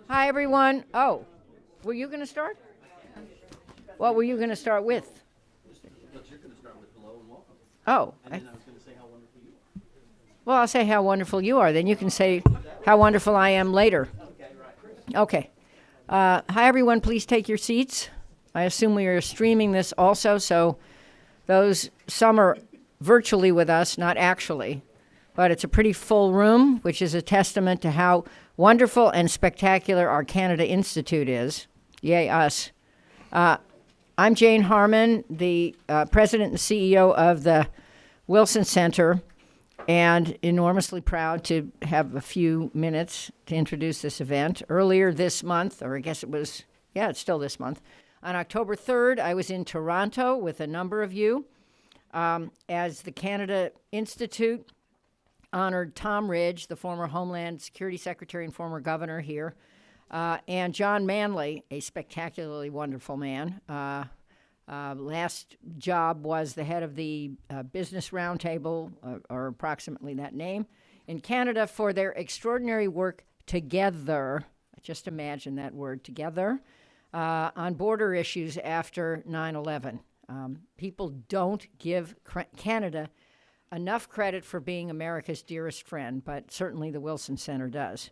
Hi, everyone. Oh, were you going to start? What were you going to start with? Oh. Well, I'll say how wonderful you are. Then you can say how wonderful I am later. Okay. Hi, everyone. Please take your seats. I assume we are streaming this also, so some are virtually with us, not actually. But it's a pretty full room, which is a testament to how wonderful and spectacular our Canada Institute is. Yay, us. I'm Jane Harmon, the president and CEO of the Wilson Center, and enormously proud to have a few minutes to introduce this event. Earlier this month, or I guess it was, it's still this month, on October 3rd, I was in Toronto with a number of you as the Canada Institute honored Tom Ridge, the former Homeland Security Secretary and former governor here, and John Manley, a spectacularly wonderful man. Last job was the head of the Business Roundtable, or approximately that name, in Canada for their extraordinary work together. Just imagine that word, together, on border issues after 9/11. People don't give Canada enough credit for being America's dearest friend, but certainly the Wilson Center does.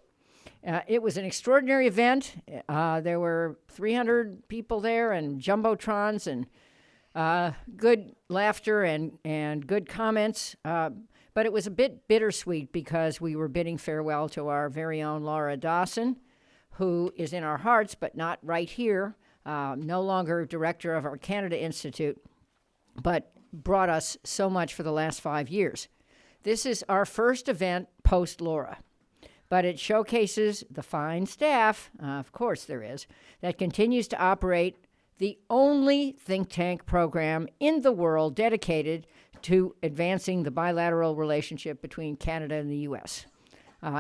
It was an extraordinary event. There were 300 people there and jumbotrons and good laughter and good comments. But it was a bit bittersweet because we were bidding farewell to our very own Laura Dawson, who is in our hearts, but not right here, no longer director of our Canada Institute, but brought us so much for the last 5 years. This is our first event post-Laura, but it showcases the fine staff, of course there is, that continues to operate the only think tank program in the world dedicated to advancing the bilateral relationship between Canada and the U.S.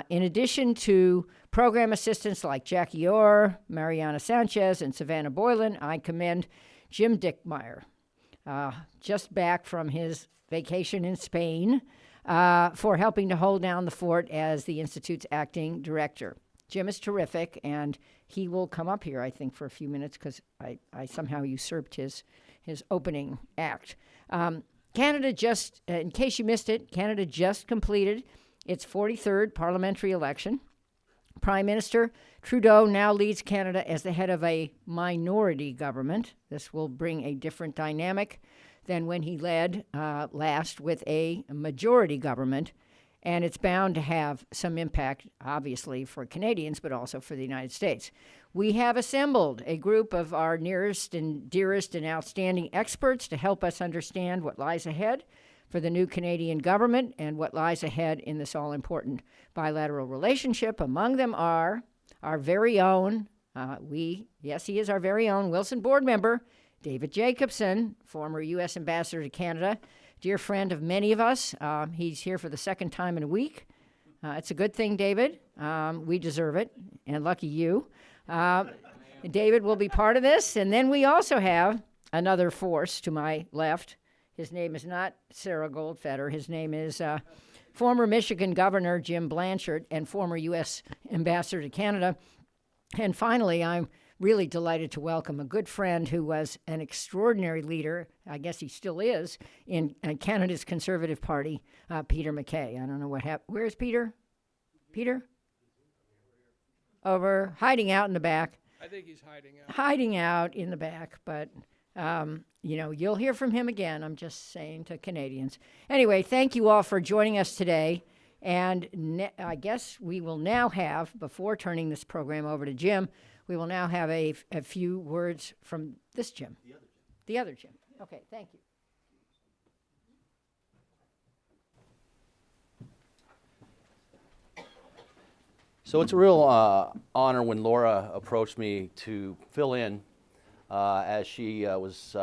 In addition to program assistants like Jackie Orr, Mariana Sanchez, and Savannah Boylan, I commend Jim Dickmeyer, just back from his vacation in Spain, for helping to hold down the fort as the Institute's acting director. Jim is terrific, and he will come up here, I think, for a few minutes because I somehow usurped his opening act. Canada just, in case you missed it, Canada just completed its 43rd parliamentary election. Prime Minister Trudeau now leads Canada as the head of a minority government. This will bring a different dynamic than when he led last with a majority government, and it's bound to have some impact, obviously, for Canadians, but also for the United States. We have assembled a group of our nearest and dearest and outstanding experts to help us understand what lies ahead for the new Canadian government and what lies ahead in this all-important bilateral relationship. Among them are our very own, he is our very own Wilson board member, David Jacobson, former U.S. ambassador to Canada, dear friend of many of us. He's here for the second time in a week. It's a good thing, David. We deserve it, and lucky you. David will be part of this, and then we also have another force to my left. His name is not Sarah Goldfeder. His name is former Michigan Governor Jim Blanchard and former U.S. Ambassador to Canada. And finally, I'm really delighted to welcome a good friend who was an extraordinary leader, I guess he still is, in Canada's Conservative Party, Peter MacKay. I don't know what happened. Where's Peter? Peter? Over, hiding out in the back. I think he's hiding out. Hiding out in the back, but you'll hear from him again, I'm just saying to Canadians. Anyway, thank you all for joining us today. And I guess we will now have, before turning this program over to Jim, we will now have a few words from this Jim. The other Jim. Okay, thank you. So it's a real honor when Laura approached me to fill in as she was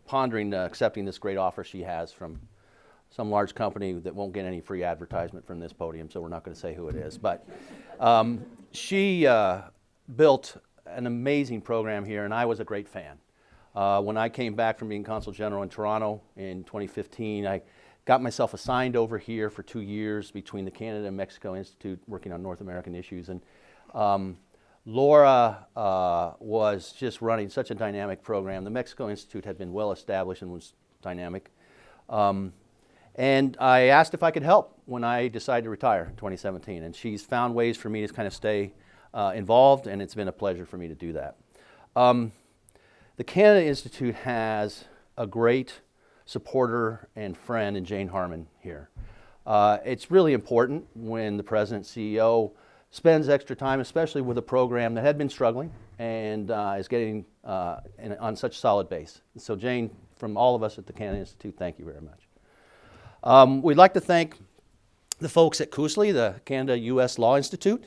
pondering accepting this great offer she has from some large company that won't get any free advertisement from this podium, so we're not going to say who it is. But she built an amazing program here, and I was a great fan. When I came back from being Consul General in Toronto in 2015, I got myself assigned over here for 2 years between the Canada and Mexico Institute working on North American issues. And Laura was just running such a dynamic program. The Mexico Institute had been well established and was dynamic. And I asked if I could help when I decided to retire in 2017. And she's found ways for me to kind of stay involved, and it's been a pleasure for me to do that. The Canada Institute has a great supporter and friend in Jane Harmon here. It's really important when the President CEO spends extra time, especially with a program that had been struggling and is getting on such solid base. So Jane, from all of us at the Canada Institute, thank you very much. We'd like to thank the folks at CUSLI, the Canada-U.S. Law Institute.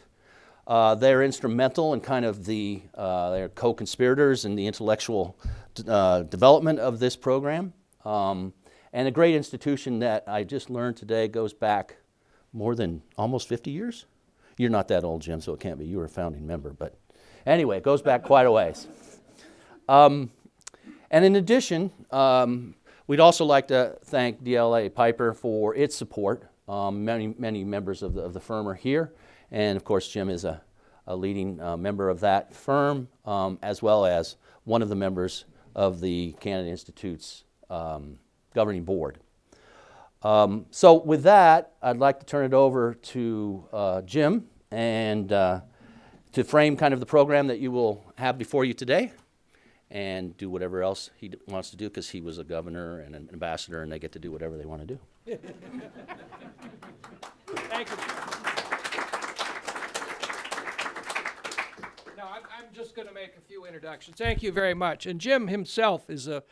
They're instrumental in kind of they're co-conspirators in the intellectual development of this program. And a great institution that I just learned today goes back more than almost 50 years. You're not that old, Jim, so it can't be. You were a founding member. But anyway, it goes back quite a ways. And in addition, we'd also like to thank DLA Piper for its support. Many members of the firm are here. And of course, Jim is a leading member of that firm, as well as one of the members of the Canada Institute's governing board. So with that, I'd like to turn it over to Jim and to frame kind of the program that you will have before you today and do whatever else he wants to do, because he was a governor and an ambassador and they get to do whatever they want to do. Thank you. Now, I'm just going to make a few introductions. Thank you very much. And Jim himself is a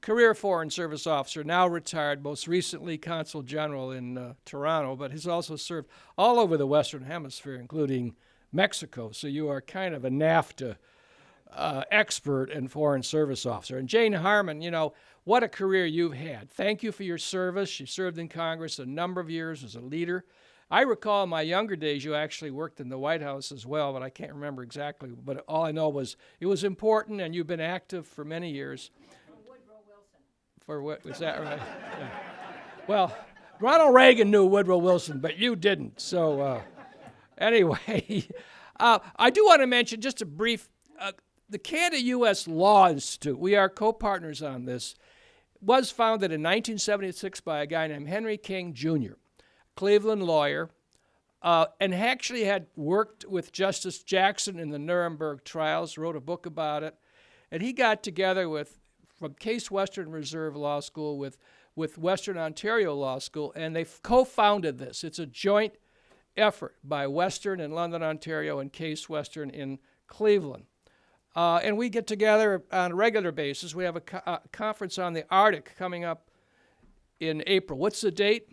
career Foreign Service officer, now retired, most recently Consul General in Toronto, but he's also served all over the Western Hemisphere, including Mexico. So you are kind of a NAFTA expert and Foreign Service officer. And Jane Harmon, you know, what a career you've had. Thank you for your service. She served in Congress a number of years as a leader. I recall in my younger days you actually worked in the White House as well, but I can't remember exactly. But all I know was it was important, and you've been active for many years. For what, was that right? Yeah. Well, Ronald Reagan knew Woodrow Wilson, but you didn't. So anyway, I do want to mention just a brief, the Canada-U.S. Law Institute, we are co-partners on this, was founded in 1976 by a guy named Henry King Jr., Cleveland lawyer, and actually had worked with Justice Jackson in the Nuremberg trials, wrote a book about it, and he got together from Case Western Reserve Law School with Western Ontario Law School, and they co-founded this. It's a joint effort by Western in London, Ontario, and Case Western in Cleveland. And we get together on a regular basis. We have a conference on the Arctic coming up in April. What's the date?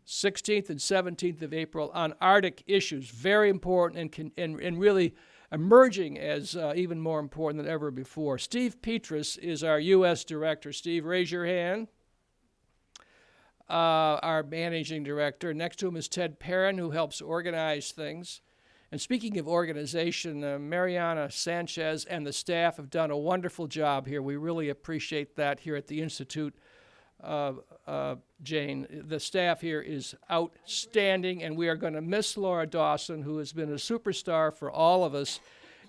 16th and 17th of April on Arctic issues. Very important and really emerging as even more important than ever before. Steve Petrus is our U.S. director. Steve, raise your hand. Our managing director. Next to him is Ted Perrin, who helps organize things. And speaking of organization, Mariana Sanchez and the staff have done a wonderful job here. We really appreciate that here at the Institute. Jane, the staff here is outstanding, and we are going to miss Laura Dawson, who has been a superstar for all of us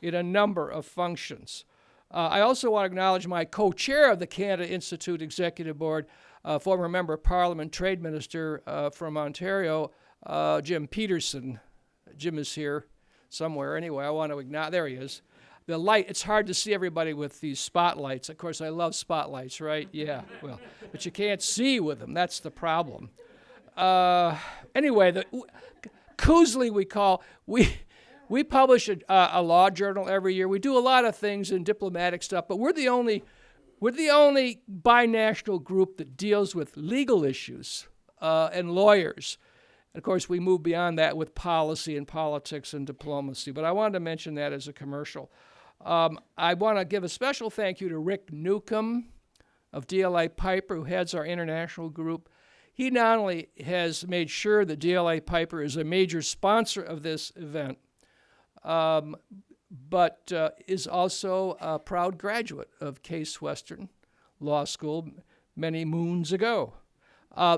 in a number of functions. I also want to acknowledge my co-chair of the Canada Institute Executive Board, former Member of Parliament, Trade Minister from Ontario, Jim Peterson. Jim is here somewhere. Anyway, I want to acknowledge, there he is. The light, it's hard to see everybody with these spotlights. Of course, I love spotlights, right? Yeah, well, but you can't see with them. That's the problem. Anyway, the CUSLI we publish a law journal every year. We do a lot of things in diplomatic stuff, but we're the only binational group that deals with legal issues and lawyers. And of course, we move beyond that with policy and politics and diplomacy. But I wanted to mention that as a commercial. I want to give a special thank you to Rick Newcomb of DLA Piper, who heads our international group. He not only has made sure that DLA Piper is a major sponsor of this event, but is also a proud graduate of Case Western Law School many moons ago.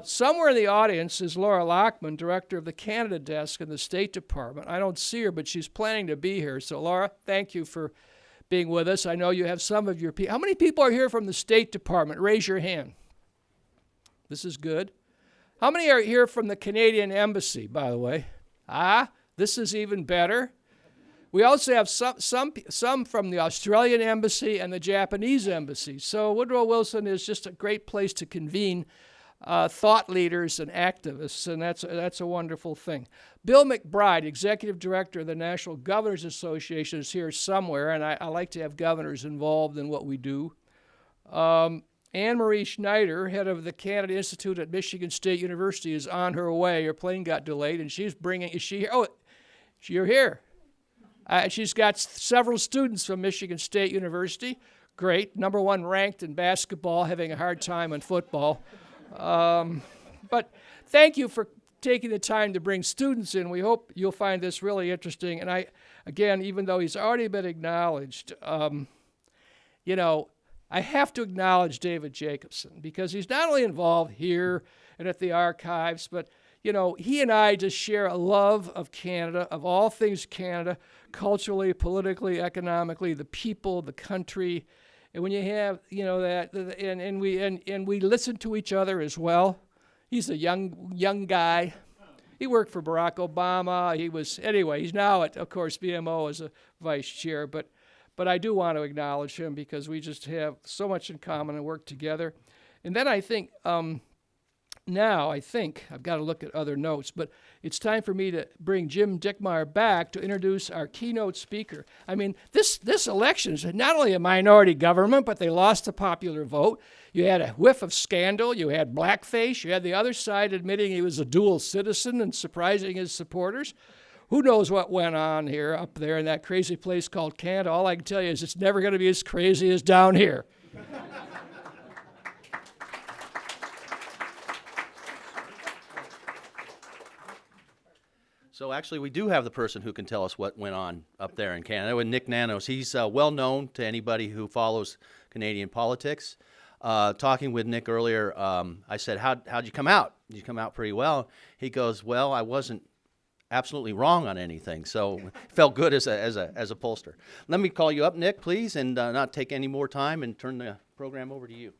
Somewhere in the audience is Laura Lockman, director of the Canada desk in the State Department. I don't see her, but she's planning to be here. So, Laura, thank you for being with us. I know you have some of your people. How many people are here from the State Department? Raise your hand. This is good. How many are here from the Canadian Embassy, by the way? This is even better. We also have some from the Australian Embassy and the Japanese Embassy. So Woodrow Wilson is just a great place to convene thought leaders and activists, and that's a wonderful thing. Bill McBride, Executive Director of the National Governors Association, is here somewhere, and I like to have governors involved in what we do. Anne-Marie Schneider, head of the Canada Institute at Michigan State University, is on her way. Her plane got delayed, and she's bringing, is she here? Oh, you're here. She's got several students from Michigan State University. Great. Number 1 ranked in basketball, having a hard time in football. But thank you for taking the time to bring students in. We hope you'll find this really interesting. And again, even though he's already been acknowledged, I have to acknowledge David Jacobson, because he's not only involved here and at the archives, but he and I just share a love of Canada, of all things Canada, culturally, politically, economically, the people, the country. And when you have, that, and we listen to each other as well. He's a young guy. He worked for Barack Obama. He's now at, of course, BMO as a vice chair. But I do want to acknowledge him, because we just have so much in common and work together. And then I think, I've got to look at other notes, but it's time for me to bring Jim Dickmeyer back to introduce our keynote speaker. I mean, this election is not only a minority government, but they lost the popular vote. You had a whiff of scandal. You had blackface. You had the other side admitting he was a dual citizen and surprising his supporters. Who knows what went on here, up there in that crazy place called Canada? All I can tell you is it's never going to be as crazy as down here. So actually, we do have the person who can tell us what went on up there in Canada, with Nick Nanos. He's well known to anybody who follows Canadian politics. Talking with Nick earlier, I said, how'd you come out? Did you come out pretty well? He goes, well, I wasn't absolutely wrong on anything, so it felt good as a pollster. Let me call you up, Nick, please, and not take any more time, and turn the program over to you.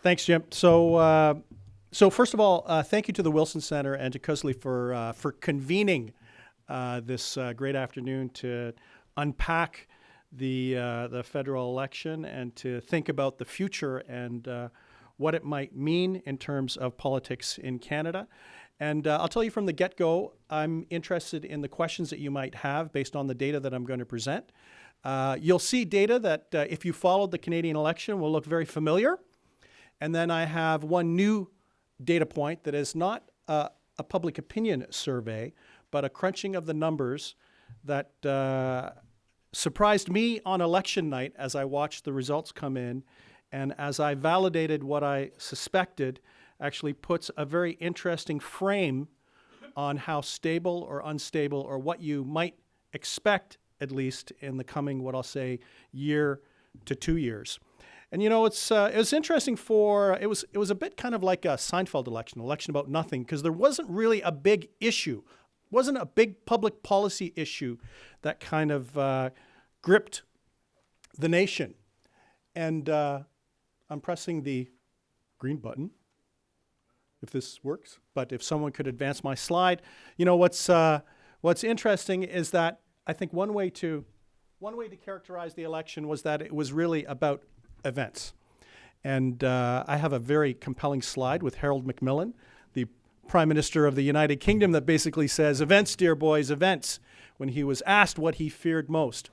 Thanks, Jim. So first of all, thank you to the Wilson Center and to CUSLI for convening this great afternoon to unpack the federal election and to think about the future and what it might mean in terms of politics in Canada. And I'll tell you from the get-go, I'm interested in the questions that you might have based on the data that I'm going to present. You'll see data that, if you followed the Canadian election, will look very familiar. And then I have one new data point that is not a public opinion survey, but a crunching of the numbers that surprised me on election night as I watched the results come in. And as I validated what I suspected, actually puts a very interesting frame on how stable or unstable, or what you might expect, at least in the coming, what I'll say, year to 2 years. And it was interesting it was a bit kind of like a Seinfeld election about nothing, because there wasn't really a big issue, wasn't a big public policy issue that kind of gripped the nation. And I'm pressing the green button, if this works. But if someone could advance my slide, what's interesting is that I think one way to characterize the election was that it was really about events. And I have a very compelling slide with Harold Macmillan, the Prime Minister of the United Kingdom, that basically says, "Events, dear boys, events," when he was asked what he feared most.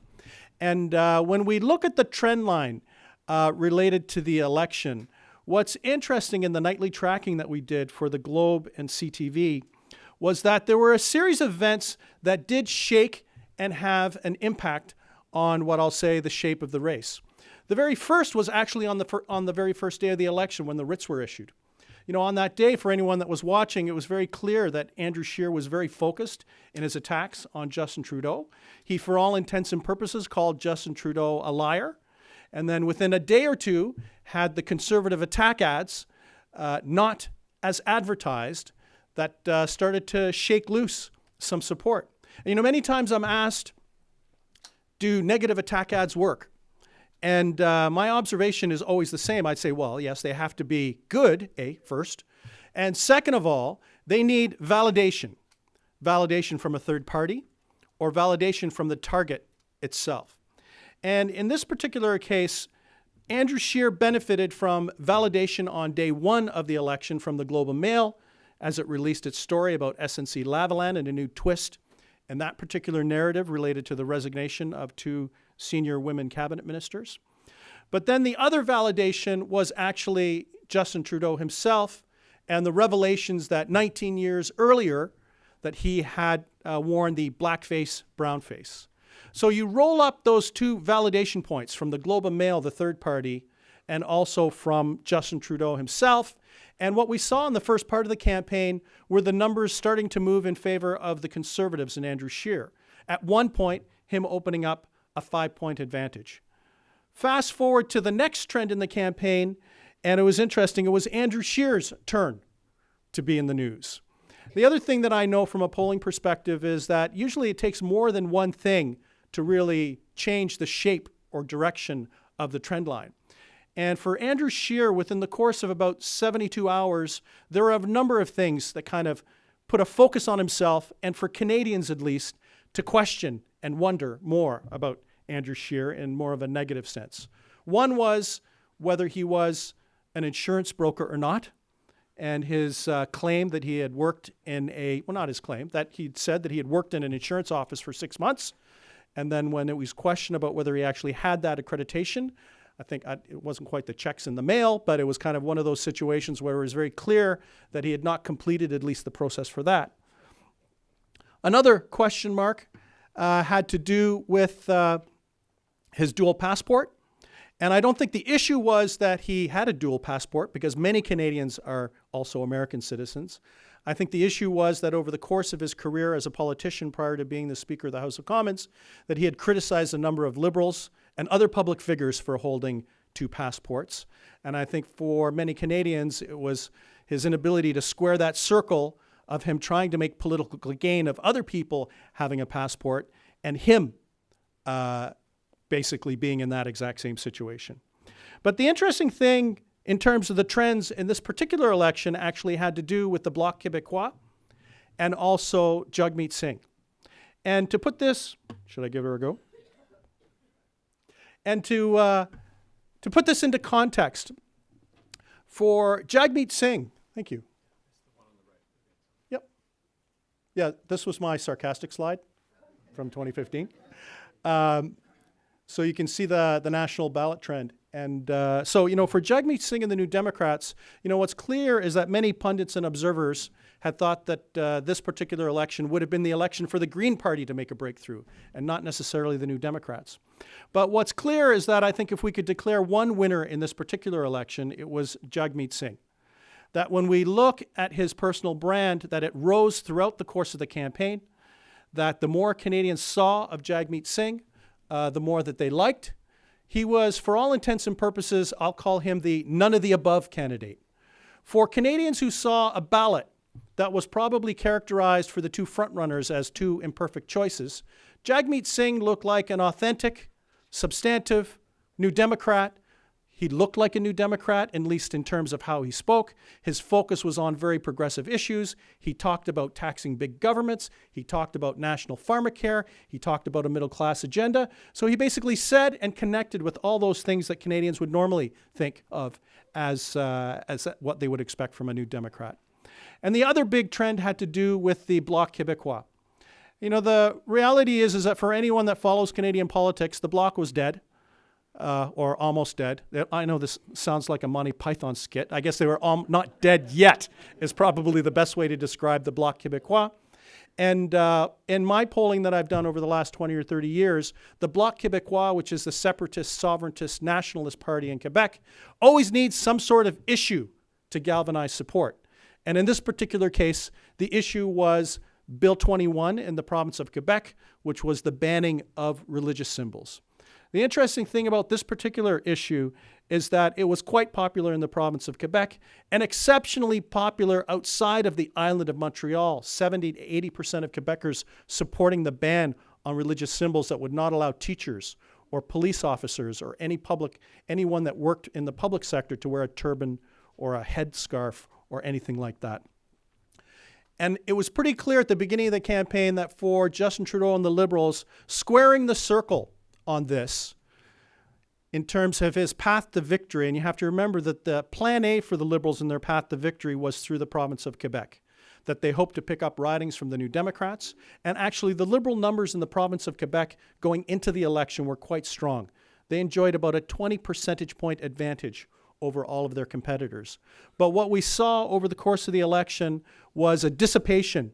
And when we look at the trend line related to the election, what's interesting in the nightly tracking that we did for the Globe and CTV was that there were a series of events that did shake and have an impact on what I'll say the shape of the race. The very first was actually on the very first day of the election, when the writs were issued. On that day, for anyone that was watching, it was very clear that Andrew Scheer was very focused in his attacks on Justin Trudeau. He, for all intents and purposes, called Justin Trudeau a liar. and then within a day or two had the Conservative attack ads, not as advertised, that started to shake loose some support. And, many times I'm asked, do negative attack ads work? And my observation is always the same. I'd say, well, yes, they have to be good, first. And second of all, they need validation. Validation from a third party or validation from the target itself. And in this particular case, Andrew Scheer benefited from validation on day one of the election from the Globe and Mail as it released its story about SNC-Lavalin and a new twist in that particular narrative related to the resignation of 2 senior women cabinet ministers. But then the other validation was actually Justin Trudeau himself and the revelations that 19 years earlier that he had worn the blackface, brownface. So you roll up those 2 validation points from the Globe and Mail, the third party, and also from Justin Trudeau himself. And what we saw in the first part of the campaign were the numbers starting to move in favor of the Conservatives and Andrew Scheer. At one point, him opening up a 5-point advantage. Fast forward to the next trend in the campaign, and it was interesting. It was Andrew Scheer's turn to be in the news. The other thing that I know from a polling perspective is that usually it takes more than one thing to really change the shape or direction of the trend line. And for Andrew Scheer, within the course of about 72 hours, there are a number of things that kind of put a focus on himself, and for Canadians at least, to question and wonder more about Andrew Scheer in more of a negative sense. One was whether he was an insurance broker or not, and his claim that he had worked in not his claim, that he'd said that he had worked in an insurance office for 6 months, and then when it was questioned about whether he actually had that accreditation, I think it wasn't quite the checks in the mail, but it was kind of one of those situations where it was very clear that he had not completed at least the process for that. Another question mark had to do with his dual passport. And I don't think the issue was that he had a dual passport, because many Canadians are also American citizens. I think the issue was that over the course of his career as a politician prior to being the Speaker of the House of Commons, that he had criticized a number of Liberals and other public figures for holding 2 passports. And I think for many Canadians, it was his inability to square that circle of him trying to make political gain of other people having a passport and him basically being in that exact same situation. But the interesting thing in terms of the trends in this particular election actually had to do with the Bloc Québécois and also Jagmeet Singh. And to put this, should I give her a go? And to put this into context, for Jagmeet Singh, thank you. Yep. Yeah, this was my sarcastic slide from 2015. So you can see the national ballot trend. And so, for Jagmeet Singh and the New Democrats, what's clear is that many pundits and observers had thought that this particular election would have been the election for the Green Party to make a breakthrough, and not necessarily the New Democrats. But what's clear is that I think if we could declare one winner in this particular election, it was Jagmeet Singh. That when we look at his personal brand, that it rose throughout the course of the campaign, that the more Canadians saw of Jagmeet Singh, the more that they liked. He was, for all intents and purposes, I'll call him the none of the above candidate. For Canadians who saw a ballot that was probably characterized for the 2 frontrunners as 2 imperfect choices, Jagmeet Singh looked like an authentic, substantive New Democrat. He looked like a New Democrat, at least in terms of how he spoke. His focus was on very progressive issues. He talked about taxing big governments. He talked about national pharmacare. He talked about a middle-class agenda. So he basically said and connected with all those things that Canadians would normally think of as what they would expect from a New Democrat. And the other big trend had to do with the Bloc Québécois. The reality is that for anyone that follows Canadian politics, the Bloc was dead. Or almost dead. I know this sounds like a Monty Python skit. I guess they were not dead yet is probably the best way to describe the Bloc Québécois. And in my polling that I've done over the last 20 or 30 years, the Bloc Québécois, which is the separatist, sovereigntist, nationalist party in Quebec, always needs some sort of issue to galvanize support. And in this particular case, the issue was Pt.1 in the province of Quebec, which was the banning of religious symbols. The interesting thing about this particular issue is that it was quite popular in the province of Quebec and exceptionally popular outside of the island of Montreal. 70 to 80% of Quebecers supporting the ban on religious symbols that would not allow teachers or police officers or anyone that worked in the public sector to wear a turban or a headscarf or anything like that. And it was pretty clear at the beginning of the campaign that for Justin Trudeau and the Liberals, squaring the circle on this in terms of his path to victory, and you have to remember that the plan A for the Liberals in their path to victory was through the province of Quebec, that they hoped to pick up ridings from the New Democrats. And actually, the Liberal numbers in the province of Quebec going into the election were quite strong. They enjoyed about a 20 percentage point advantage over all of their competitors. But what we saw over the course of the election was a dissipation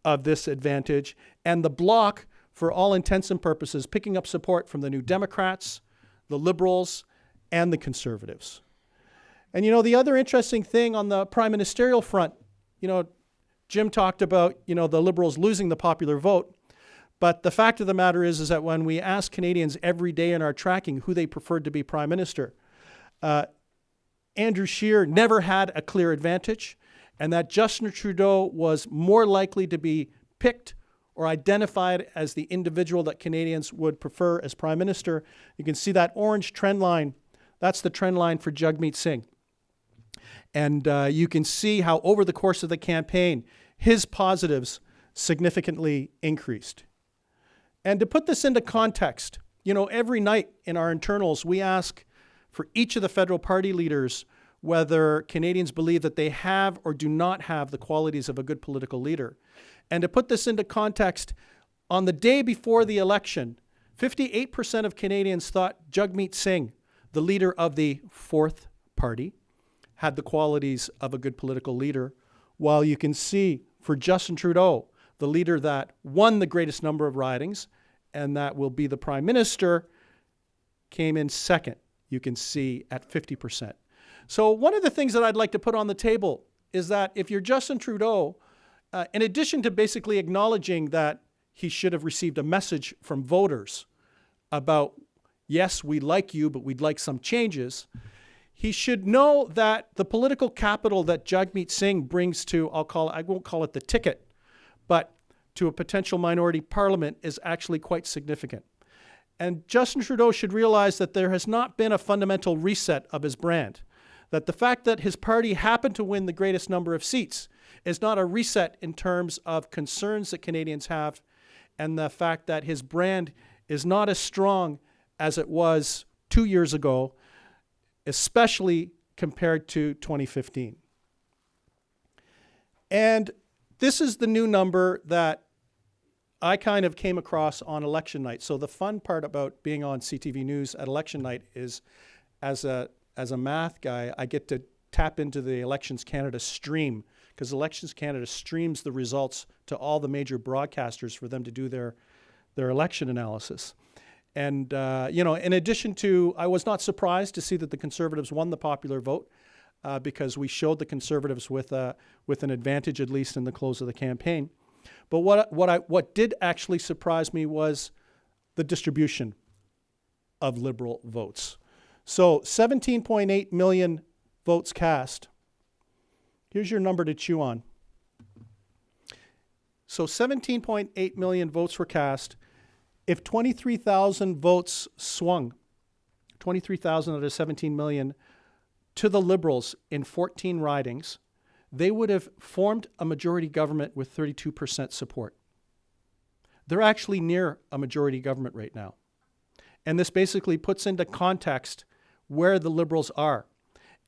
of this advantage, and the Bloc, for all intents and purposes, picking up support from the New Democrats, the Liberals, and the Conservatives. And the other interesting thing on the prime ministerial front, Jim talked about, the Liberals losing the popular vote. But the fact of the matter is that when we ask Canadians every day in our tracking who they preferred to be prime minister, Andrew Scheer never had a clear advantage, and that Justin Trudeau was more likely to be picked or identified as the individual that Canadians would prefer as prime minister. You can see that orange trend line. That's the trend line for Jagmeet Singh. And you can see how over the course of the campaign, his positives significantly increased. And to put this into context, every night in our internals, we ask for each of the federal party leaders whether Canadians believe that they have or do not have the qualities of a good political leader. And to put this into context, on the day before the election, 58% of Canadians thought Jagmeet Singh, the leader of the fourth party, had the qualities of a good political leader, while you can see for Justin Trudeau, the leader that won the greatest number of ridings and that will be the prime minister, came in second, you can see, at 50%. So one of the things that I'd like to put on the table is that if you're Justin Trudeau, in addition to basically acknowledging that he should have received a message from voters about, yes, we like you, but we'd like some changes, he should know that the political capital that Jagmeet Singh brings to, I won't call it the ticket, but to a potential minority parliament is actually quite significant. And Justin Trudeau should realize that there has not been a fundamental reset of his brand, that the fact that his party happened to win the greatest number of seats is not a reset in terms of concerns that Canadians have, and the fact that his brand is not as strong as it was 2 years ago, especially compared to 2015. And this is the new number that I kind of came across on election night. So the fun part about being on CTV News at election night is, as a math guy, I get to tap into the Elections Canada stream, because Elections Canada streams the results to all the major broadcasters for them to do their election analysis. And, in addition to, I was not surprised to see that the Conservatives won the popular vote because we showed the Conservatives with an advantage, at least in the close of the campaign. But what did actually surprise me was the distribution of Liberal votes. So 17.8 million votes cast. Here's your number to chew on. So 17.8 million votes were cast. If 23,000 votes swung, 23,000 out of 17 million, to the Liberals in 14 ridings, they would have formed a majority government with 32% support. They're actually near a majority government right now. And this basically puts into context where the Liberals are.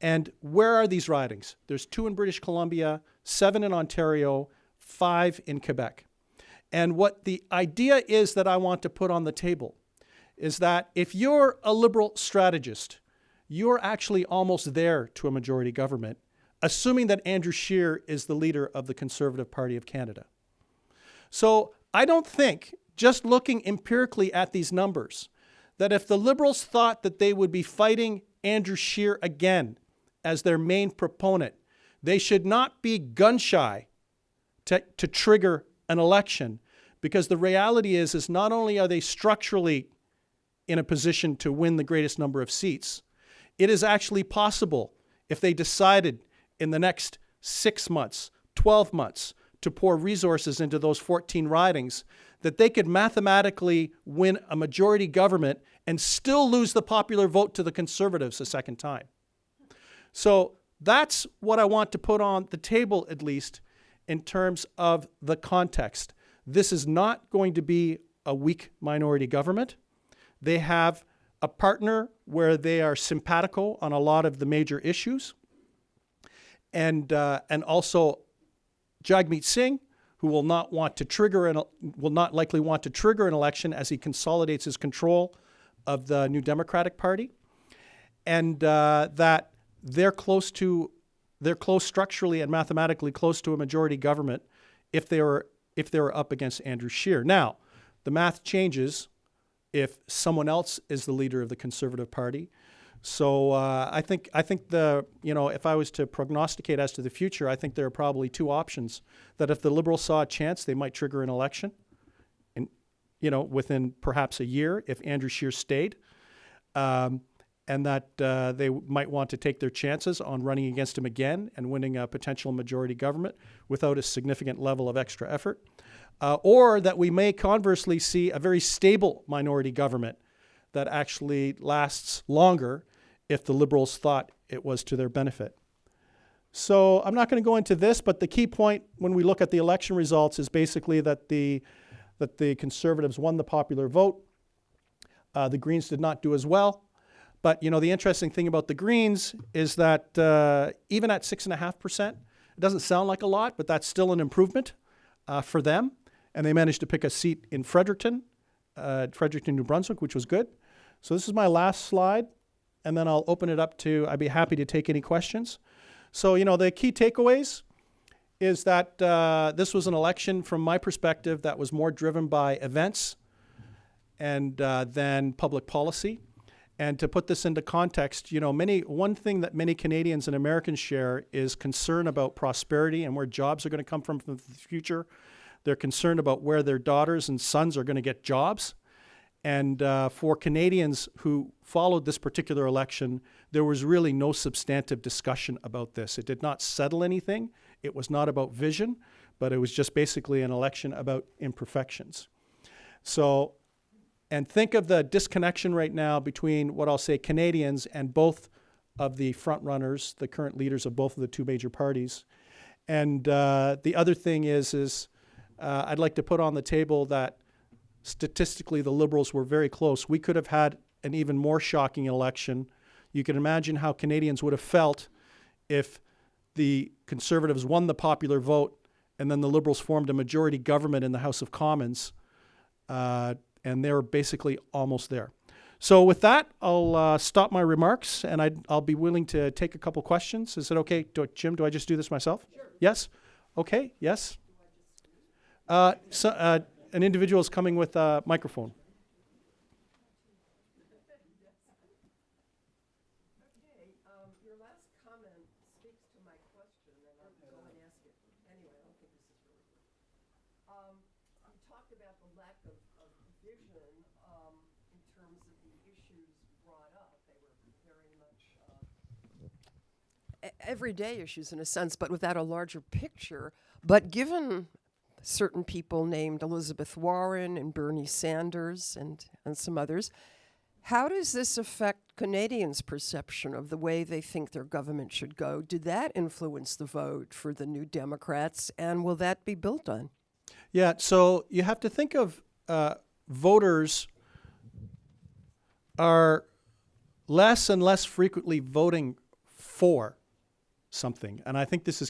And where are these ridings? There's 2 in British Columbia, 7 in Ontario, 5 in Quebec. And what the idea is that I want to put on the table is that if you're a Liberal strategist, you're actually almost there to a majority government, assuming that Andrew Scheer is the leader of the Conservative Party of Canada. So I don't think, just looking empirically at these numbers, that if the Liberals thought that they would be fighting Andrew Scheer again as their main proponent, they should not be gun-shy to trigger an election, because the reality is not only are they structurally in a position to win the greatest number of seats. It is actually possible, if they decided in the next 6 months, 12 months, to pour resources into those 14 ridings, that they could mathematically win a majority government and still lose the popular vote to the Conservatives a second time. So that's what I want to put on the table, at least, in terms of the context. This is not going to be a weak minority government. They have a partner where they are simpatico on a lot of the major issues. And also Jagmeet Singh, who will not likely want to trigger an election as he consolidates his control of the New Democratic Party, and that they're close structurally and mathematically close to a majority government if they were up against Andrew Scheer. Now, the math changes if someone else is the leader of the Conservative Party. So I think if I was to prognosticate as to the future, I think there are probably two options. That if the Liberals saw a chance, they might trigger an election, and within perhaps a year if Andrew Scheer stayed, and that they might want to take their chances on running against him again and winning a potential majority government without a significant level of extra effort, or that we may conversely see a very stable minority government that actually lasts longer if the Liberals thought it was to their benefit. So I'm not going to go into this, but the key point when we look at the election results is basically that the Conservatives won the popular vote. The Greens did not do as well. But the interesting thing about the Greens is that even at 6.5%, it doesn't sound like a lot, but that's still an improvement for them. And they managed to pick a seat in Fredericton, New Brunswick, which was good. So this is my last slide, and then I'll open it up to, I'd be happy to take any questions. So, the key takeaways is that this was an election, from my perspective, that was more driven by events and than public policy. And to put this into context, one thing that many Canadians and Americans share is concern about prosperity and where jobs are going to come from the future. They're concerned about where their daughters and sons are going to get jobs. And for Canadians who followed this particular election, there was really no substantive discussion about this. It did not settle anything. It was not about vision, but it was just basically an election about imperfections. So, and think of the disconnection right now between what I'll say Canadians and both of the front runners, the current leaders of both of the two major parties. And the other thing is I'd like to put on the table that statistically, the Liberals were very close. We could have had an even more shocking election. You can imagine how Canadians would have felt if the Conservatives won the popular vote and then the Liberals formed a majority government in the House of Commons, and they're basically almost there. So with that, I'll stop my remarks, and I'll be willing to take a couple questions. Is it okay, Jim? Do I just do this myself? Sure. Yes? Okay, yes? An individual is coming with a microphone. Okay, your last comment speaks to my question, and I'll go and ask it. Anyway, I don't think this is really good. You talked about the lack of vision in terms of the issues brought up. They were very much everyday issues in a sense, but without a larger picture. But given certain people named Elizabeth Warren and Bernie Sanders and some others, how does this affect Canadians' perception of the way they think their government should go? Did that influence the vote for the New Democrats, and will that be built on? Yeah, so you have to think of voters are less and less frequently voting for something, and I think this is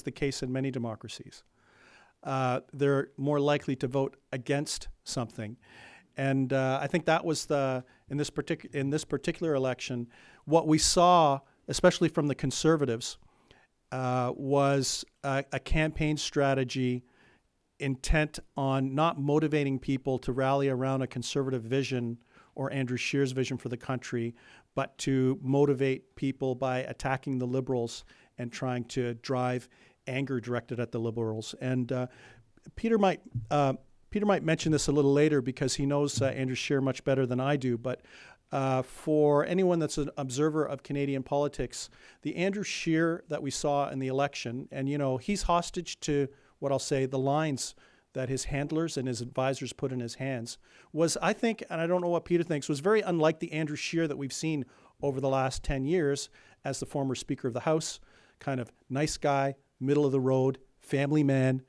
the case in many democracies. They're more likely to vote against something. And I think that was in this particular election, what we saw, especially from the Conservatives, was a campaign strategy intent on not motivating people to rally around a conservative vision or Andrew Scheer's vision for the country, but to motivate people by attacking the Liberals and trying to drive anger directed at the Liberals. And Peter might Peter might mention this a little later because he knows Andrew Scheer much better than I do, but for anyone that's an observer of Canadian politics, the Andrew Scheer that we saw in the election, and he's hostage to what I'll say, the lines that his handlers and his advisors put in his hands, was, I think, and I don't know what Peter thinks, was very unlike the Andrew Scheer that we've seen over the last 10 years as the former Speaker of the House, kind of nice guy, middle of the road, family man,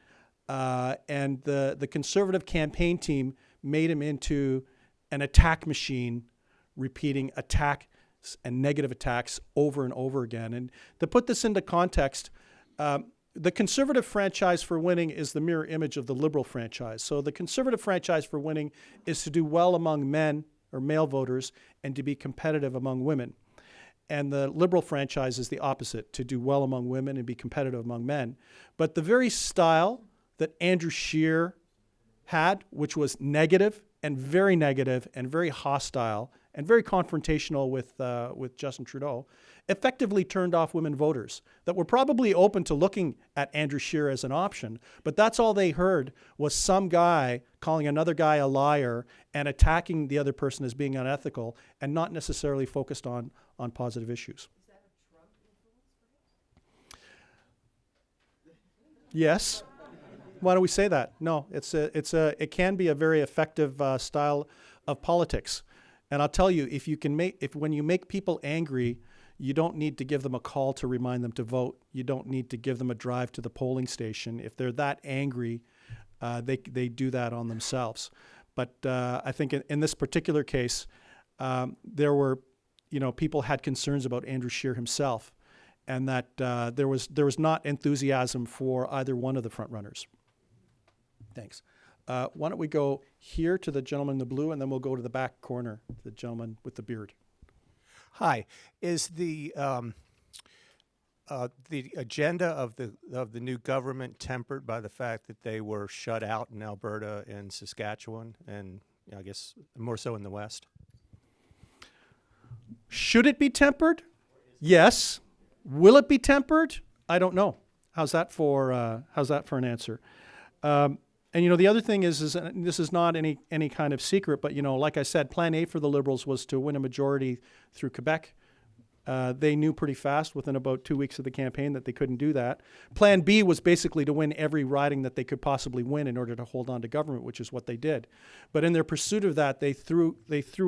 and the Conservative campaign team made him into an attack machine, repeating attacks and negative attacks over and over again. And to put this into context, the Conservative franchise for winning is the mirror image of the Liberal franchise. So the Conservative franchise for winning is to do well among men or male voters and to be competitive among women. And the Liberal franchise is the opposite, to do well among women and be competitive among men. But the very style that Andrew Scheer had, which was negative and very hostile and very confrontational with Justin Trudeau, effectively turned off women voters that were probably open to looking at Andrew Scheer as an option, but that's all they heard was some guy calling another guy a liar and attacking the other person as being unethical and not necessarily focused on positive issues. Is that a Trump influence? Yes. Why do we say that? No, it can be a very effective style of politics. And I'll tell you, when you make people angry, you don't need to give them a call to remind them to vote. You don't need to give them a drive to the polling station. If they're that angry, they do that on themselves. But I think in this particular case, there were, people had concerns about Andrew Scheer himself, and that there was not enthusiasm for either one of the front runners. Thanks. Why don't we go here to the gentleman in the blue, and then we'll go to the back corner, the gentleman with the beard. Hi. Is the agenda of the new government tempered by the fact that they were shut out in Alberta and Saskatchewan, and I guess more so in the West? Should it be tempered? Yes. Will it be tempered? I don't know. How's that for an answer? And the other thing is this is not any kind of secret, but like I said, Plan A for the Liberals was to win a majority through Quebec. They knew pretty fast within about 2 weeks of the campaign that they couldn't do that. Plan B was basically to win every riding that they could possibly win in order to hold on to government, which is what they did. But in their pursuit of that, they threw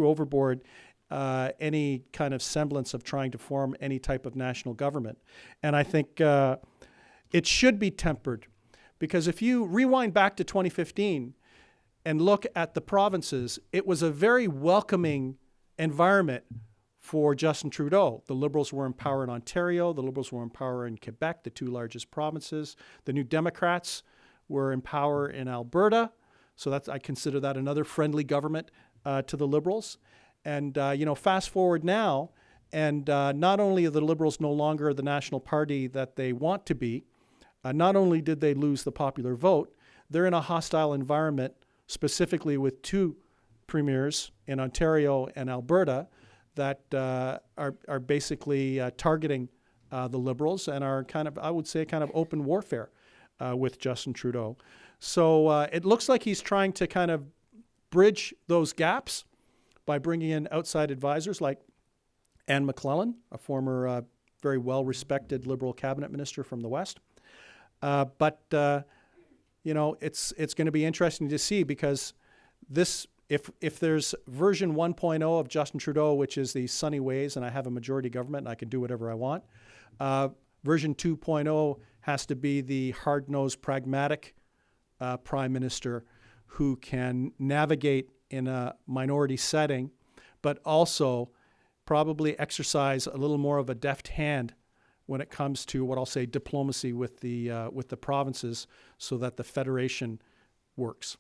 overboard any kind of semblance of trying to form any type of national government. And I think it should be tempered. Because if you rewind back to 2015 and look at the provinces, it was a very welcoming environment for Justin Trudeau. The Liberals were in power in Ontario. The Liberals were in power in Quebec, the two largest provinces. The New Democrats were in power in Alberta. So I consider that another friendly government to the Liberals. And, fast forward now, and not only are the Liberals no longer the national party that they want to be, not only did they lose the popular vote, they're in a hostile environment, specifically with two premiers in Ontario and Alberta that are basically targeting the Liberals and are kind of open warfare with Justin Trudeau. So it looks like he's trying to kind of bridge those gaps by bringing in outside advisors like Anne McClellan, a former very well-respected Liberal cabinet minister from the West. But it's going to be interesting to see because if there's version 1.0 of Justin Trudeau, which is the sunny ways and I have a majority government and I can do whatever I want, version 2.0 has to be the hard-nosed, pragmatic prime minister who can navigate in a minority setting, but also probably exercise a little more of a deft hand when it comes to what I'll say diplomacy with the provinces so that the federation works.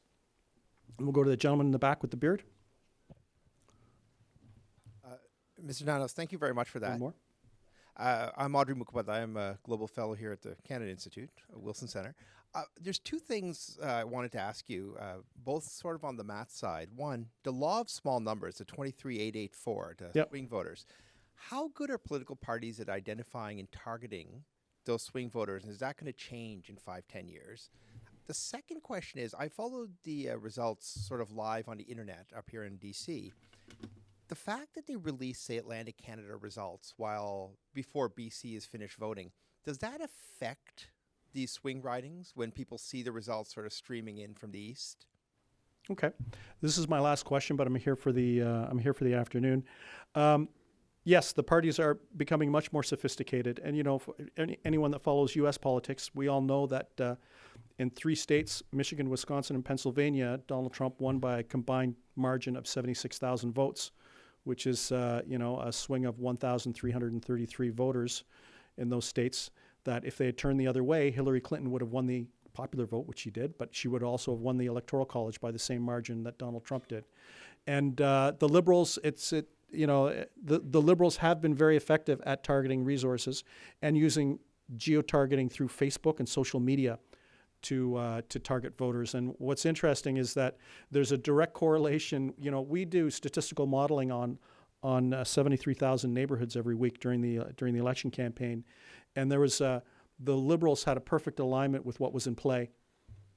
And we'll go to the gentleman in the back with the beard. Mr. Nanos, thank you very much for that. One more. I'm Audrey Mukhopadhyay. I'm a global fellow here at the Canada Institute, Wilson Center. There's two things I wanted to ask you, both sort of on the math side. One, the law of small numbers, the 23884, to swing voters. How good are political parties at identifying and targeting those swing voters, and is that going to change in 5-10 years? The second question is, I followed the results sort of live on the internet up here in DC. The fact that they release, say, Atlantic Canada results before BC is finished voting, does that affect these swing ridings when people see the results sort of streaming in from the east? Okay, this is my last question, but I'm here for the afternoon. Yes, the parties are becoming much more sophisticated, and for anyone that follows U.S. politics, we all know that in 3 states, Michigan, Wisconsin, and Pennsylvania, Donald Trump won by a combined margin of 76,000 votes, which is a swing of 1,333 voters in those states. That if they had turned the other way, Hillary Clinton would have won the popular vote, which she did, but she would also have won the Electoral College by the same margin that Donald Trump did. And the Liberals, the Liberals have been very effective at targeting resources and using geo-targeting through Facebook and social media to target voters. And what's interesting is that there's a direct correlation. We do statistical modeling on 73,000 neighborhoods every week during the election campaign, and there was the Liberals had a perfect alignment with what was in play,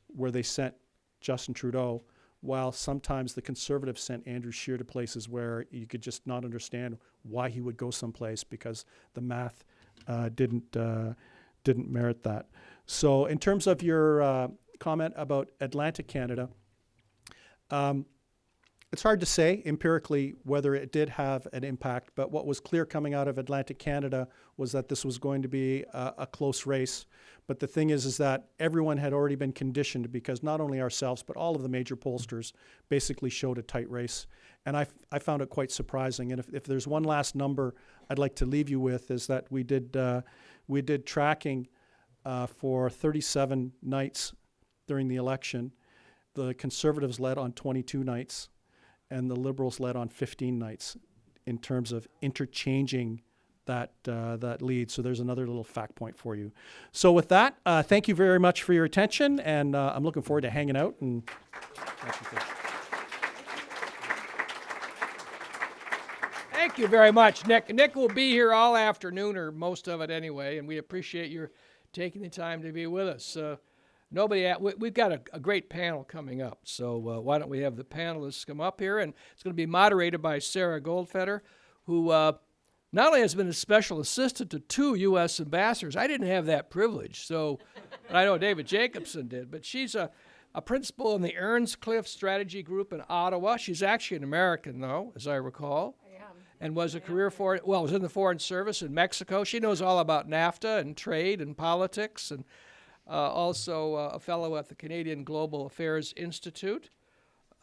where they sent Justin Trudeau, while sometimes the Conservatives sent Andrew Scheer to places where you could just not understand why he would go someplace because the math didn't merit that. So in terms of your comment about Atlantic Canada, it's hard to say empirically whether it did have an impact, but what was clear coming out of Atlantic Canada was that this was going to be a close race. But the thing is that everyone had already been conditioned, because not only ourselves, but all of the major pollsters basically showed a tight race. And I found it quite surprising. And if there's one last number I'd like to leave you with, is that we did tracking for 37 nights during the election. The Conservatives led on 22 nights, and the Liberals led on 15 nights in terms of interchanging that lead. So there's another little fact point for you. So with that, thank you very much for your attention, and I'm looking forward to hanging out and Thank you very much, Nick. Nick will be here all afternoon, or most of it anyway, and we appreciate your taking the time to be with us. We've got a great panel coming up, so why don't we have the panelists come up here, and it's going to be moderated by Sarah Goldfeder, who not only has been a special assistant to 2 U.S. ambassadors. I didn't have that privilege, so I know David Jacobson did, but she's a principal in the Earnscliffe Strategy Group in Ottawa. She's actually an American, though, as I recall. And was was in the Foreign Service in Mexico. She knows all about NAFTA and trade and politics, and also a fellow at the Canadian Global Affairs Institute.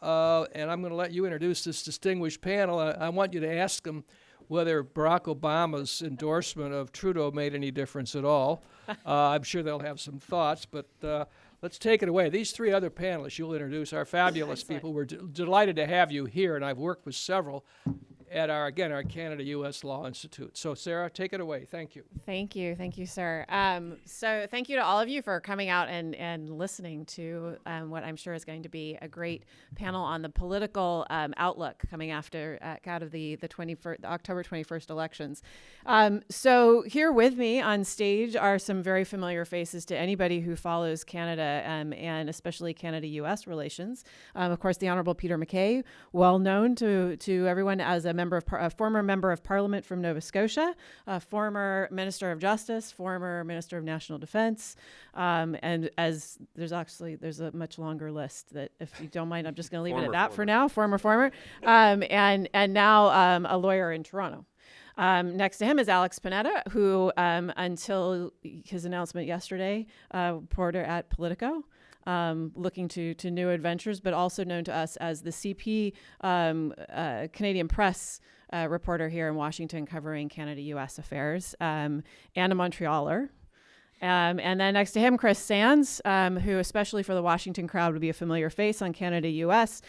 And I'm going to let you introduce this distinguished panel. I want you to ask them whether Barack Obama's endorsement of Trudeau made any difference at all. I'm sure they'll have some thoughts, but let's take it away. These 3 other panelists you'll introduce are fabulous people. We're delighted to have you here, and I've worked with several at our Canada-U.S. Law Institute. So, Sarah, take it away. Thank you. Thank you, sir. So thank you to all of you for coming out and listening to what I'm sure is going to be a great panel on the political outlook coming out of the October 21st elections. So here with me on stage are some very familiar faces to anybody who follows Canada and especially Canada-U.S. relations. Of course, the Honorable Peter MacKay, well known to everyone as a former member of Parliament from Nova Scotia, a former Minister of Justice, former Minister of National Defense, and as there's a much longer list that, if you don't mind, I'm just going to leave it at that for now. Former, and now a lawyer in Toronto. Next to him is Alex Panetta, who until his announcement yesterday, reporter at Politico. Looking to new adventures, but also known to us as the CP Canadian Press reporter here in Washington, covering Canada-U.S. affairs, and a Montrealer. And then next to him, Chris Sands, who especially for the Washington crowd would be a familiar face on Canada-U.S.,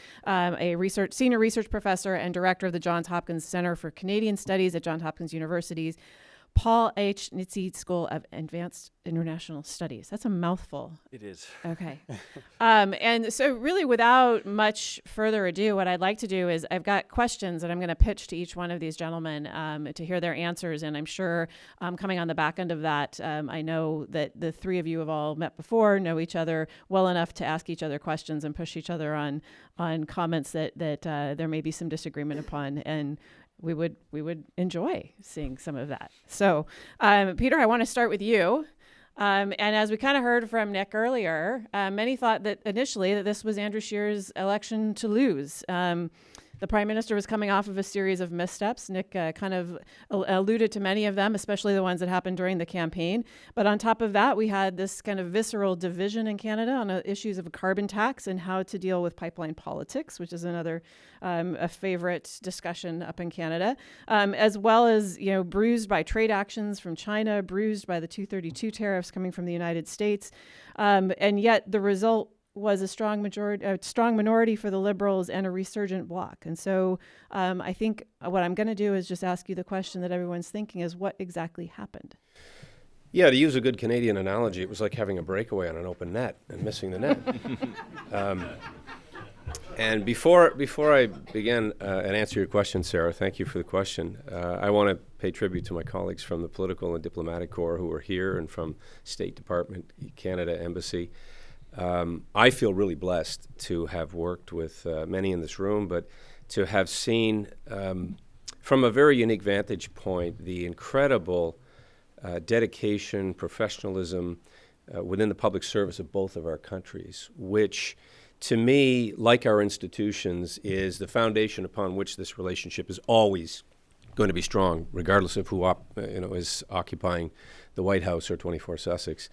senior research professor and director of the Johns Hopkins Center for Canadian Studies at Johns Hopkins University, Paul H. Nitze School of Advanced International Studies. That's a mouthful. It is. Okay. And so really without much further ado, what I'd like to do is I've got questions that I'm going to pitch to each one of these gentlemen to hear their answers. And I'm sure coming on the back end of that, I know that the three of you have all met before, know each other well enough to ask each other questions and push each other on comments that there may be some disagreement upon. And we would enjoy seeing some of that. So, Peter, I want to start with you. And as we kind of heard from Nick earlier, many thought that initially that this was Andrew Scheer's election to lose. The Prime Minister was coming off of a series of missteps. Nick kind of alluded to many of them, especially the ones that happened during the campaign. But on top of that, we had this kind of visceral division in Canada on issues of a carbon tax and how to deal with pipeline politics, which is another a favorite discussion up in Canada, as well as, bruised by trade actions from China, bruised by the 232 tariffs coming from the United States. And yet the result was a strong minority for the Liberals and a resurgent bloc. And so I think what I'm going to do is just ask you the question that everyone's thinking is, what exactly happened? Yeah, to use a good Canadian analogy, it was like having a breakaway on an open net and missing the net. And before I begin and answer your question, Sarah, thank you for the question. I want to pay tribute to my colleagues from the Political and Diplomatic Corps who are here and from State Department, Canada Embassy. I feel really blessed to have worked with many in this room, but to have seen from a very unique vantage point the incredible dedication, professionalism within the public service of both of our countries, which to me, like our institutions, is the foundation upon which this relationship is always going to be strong, regardless of who is occupying the White House or 24 Sussex.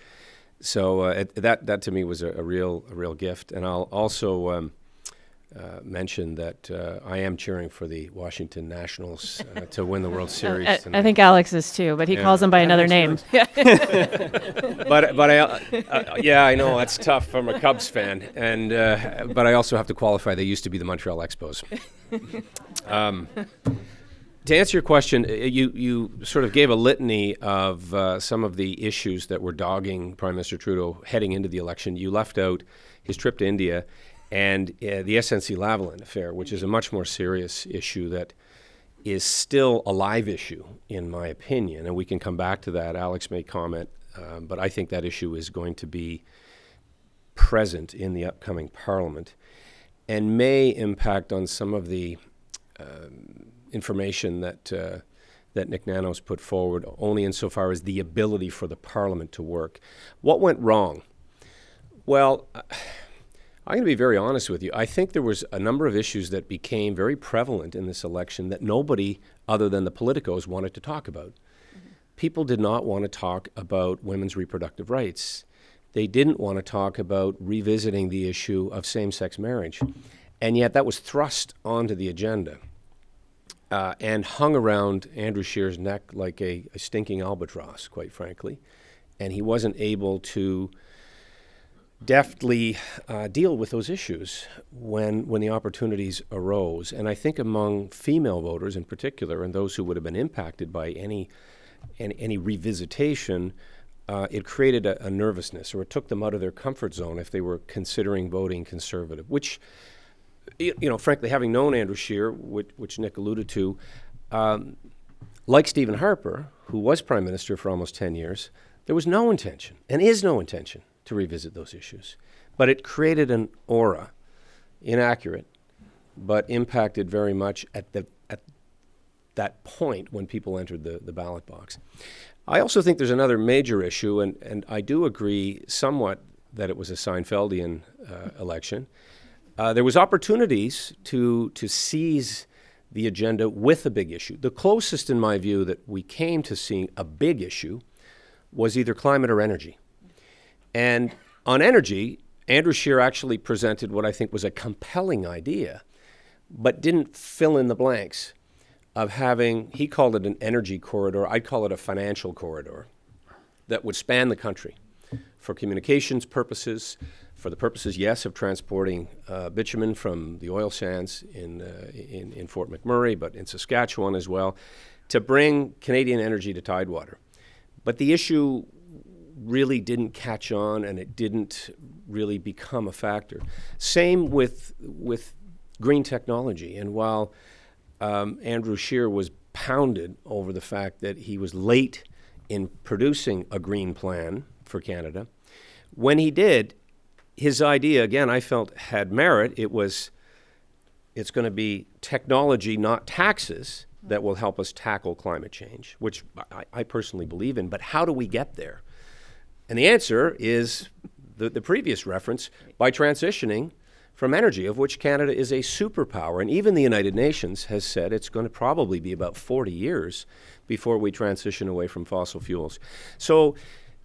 So that to me was a real gift. And I'll also mention that I am cheering for the Washington Nationals to win the World Series. I think Alex is too, but he calls them by another name. I know that's tough from a Cubs fan, and but I also have to qualify. They used to be the Montreal Expos. To answer your question, you sort of gave a litany of some of the issues that were dogging Prime Minister Trudeau heading into the election. You left out his trip to India and the SNC-Lavalin affair, which is a much more serious issue that is still a live issue, in my opinion. And we can come back to that. Alex may comment, but I think that issue is going to be present in the upcoming Parliament and may impact on some of the information that Nick Nano's put forward, only insofar as the ability for the Parliament to work. What went wrong? Well, I'm going to be very honest with you. I think there was a number of issues that became very prevalent in this election that nobody other than the politicos wanted to talk about. Mm-hmm. People did not want to talk about women's reproductive rights. They didn't want to talk about revisiting the issue of same-sex marriage. And yet that was thrust onto the agenda. And hung around Andrew Scheer's neck like a stinking albatross, quite frankly. And he wasn't able to deftly deal with those issues when the opportunities arose. And I think among female voters in particular, and those who would have been impacted by any revisitation, it created a nervousness, or it took them out of their comfort zone if they were considering voting Conservative, which, frankly, having known Andrew Scheer, which Nick alluded to, like Stephen Harper, who was Prime Minister for almost 10 years, there was no intention, and is no intention, to revisit those issues. But it created an aura, inaccurate, but impacted very much at that point when people entered the ballot box. I also think there's another major issue, and I do agree somewhat that it was a Seinfeldian election. There was opportunities to seize the agenda with a big issue. The closest, in my view, that we came to seeing a big issue was either climate or energy. And on energy, Andrew Scheer actually presented what I think was a compelling idea, but didn't fill in the blanks of having, he called it an energy corridor, I'd call it a financial corridor that would span the country for communications purposes, for the purposes, yes, of transporting bitumen from the oil sands in Fort McMurray, but in Saskatchewan as well, to bring Canadian energy to Tidewater. But the issue really didn't catch on, and it didn't really become a factor. Same with green technology. And while Andrew Scheer was pounded over the fact that he was late in producing a green plan for Canada, when he did, his idea, again, I felt had merit. It's going to be technology, not taxes, that will help us tackle climate change, which I personally believe in. But how do we get there? And the answer is the previous reference, by transitioning from energy, of which Canada is a superpower. And even the United Nations has said it's going to probably be about 40 years before we transition away from fossil fuels. So,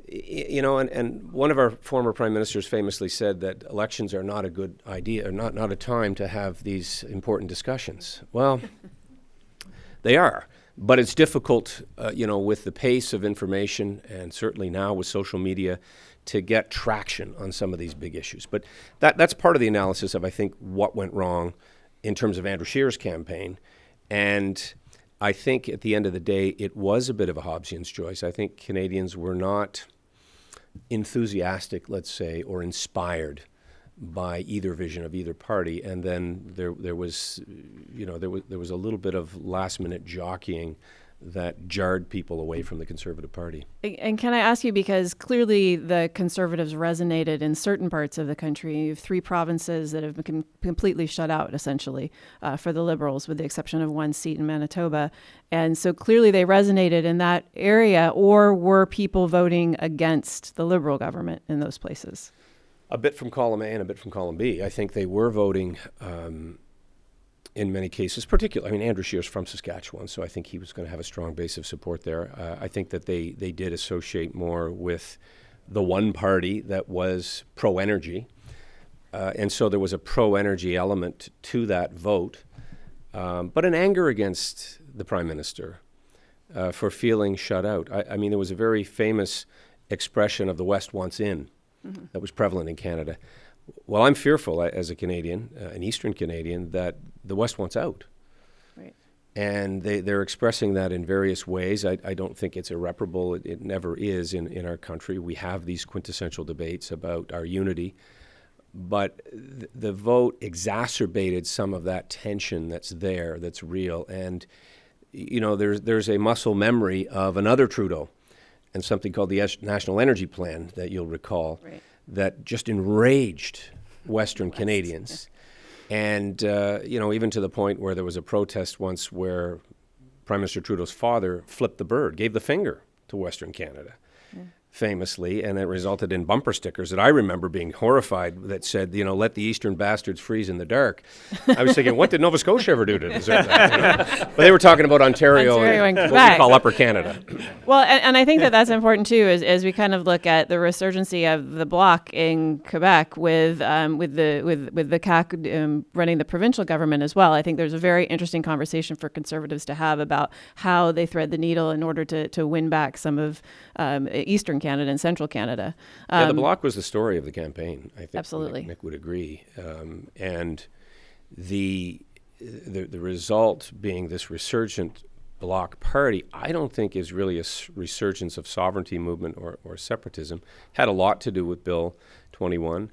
you know, and one of our former prime ministers famously said that elections are not a good idea, or not a time to have these important discussions. Well, they are. But it's difficult, you know, with the pace of information, and certainly now with social media, to get traction on some of these big issues. But that's part of the analysis of, I think, what went wrong in terms of Andrew Scheer's campaign. And I think at the end of the day, it was a bit of a Hobbesian's choice. I think Canadians were not enthusiastic, let's say, or inspired by either vision of either party. And then there was, you know, there was a little bit of last-minute jockeying that jarred people away from the Conservative Party. And can I ask you, because clearly the Conservatives resonated in certain parts of the country. You have 3 provinces that have been completely shut out, essentially, for the Liberals, with the exception of 1 seat in Manitoba. And so clearly they resonated in that area, or were people voting against the Liberal government in those places? A bit from column A and a bit from column B. I think they were voting in many cases, particularly, I mean, Andrew Scheer's from Saskatchewan, so I think he was going to have a strong base of support there. I think that they did associate more with the one party that was pro-energy, and so there was a pro-energy element to that vote, but an anger against the Prime Minister for feeling shut out. I mean, there was a very famous expression of the West wants in that was prevalent in Canada. Well, I'm fearful as a Canadian, an Eastern Canadian, that the West wants out. Right. And they're expressing that in various ways. I don't think it's irreparable. It never is in our country. We have these quintessential debates about our unity. But the vote exacerbated some of that tension that's there, that's real. And, you know, there's a muscle memory of another Trudeau and something called the National Energy Plan that you'll recall. Right. That just enraged Western Canadians. And, you know, even to the point where there was a protest once where Prime Minister Trudeau's father flipped the bird, gave the finger to Western Canada, famously, and it resulted in bumper stickers that I remember being horrified that said, you know, let the Eastern bastards freeze in the dark. I was thinking, what did Nova Scotia ever do to deserve that? You know? But they were talking about Ontario and what we call Upper Canada. Well, and I think that's important too, as we kind of look at the resurgency of the Bloc in Quebec with the CAQ running the provincial government as well. I think there's a very interesting conversation for Conservatives to have about how they thread the needle in order to win back some of Eastern Canada and Central Canada. Yeah, the Bloc was the story of the campaign. I think absolutely. Nick would agree. And the result being this resurgent Bloc party, I don't think is really a resurgence of sovereignty movement or separatism. Had a lot to do with Bill 21,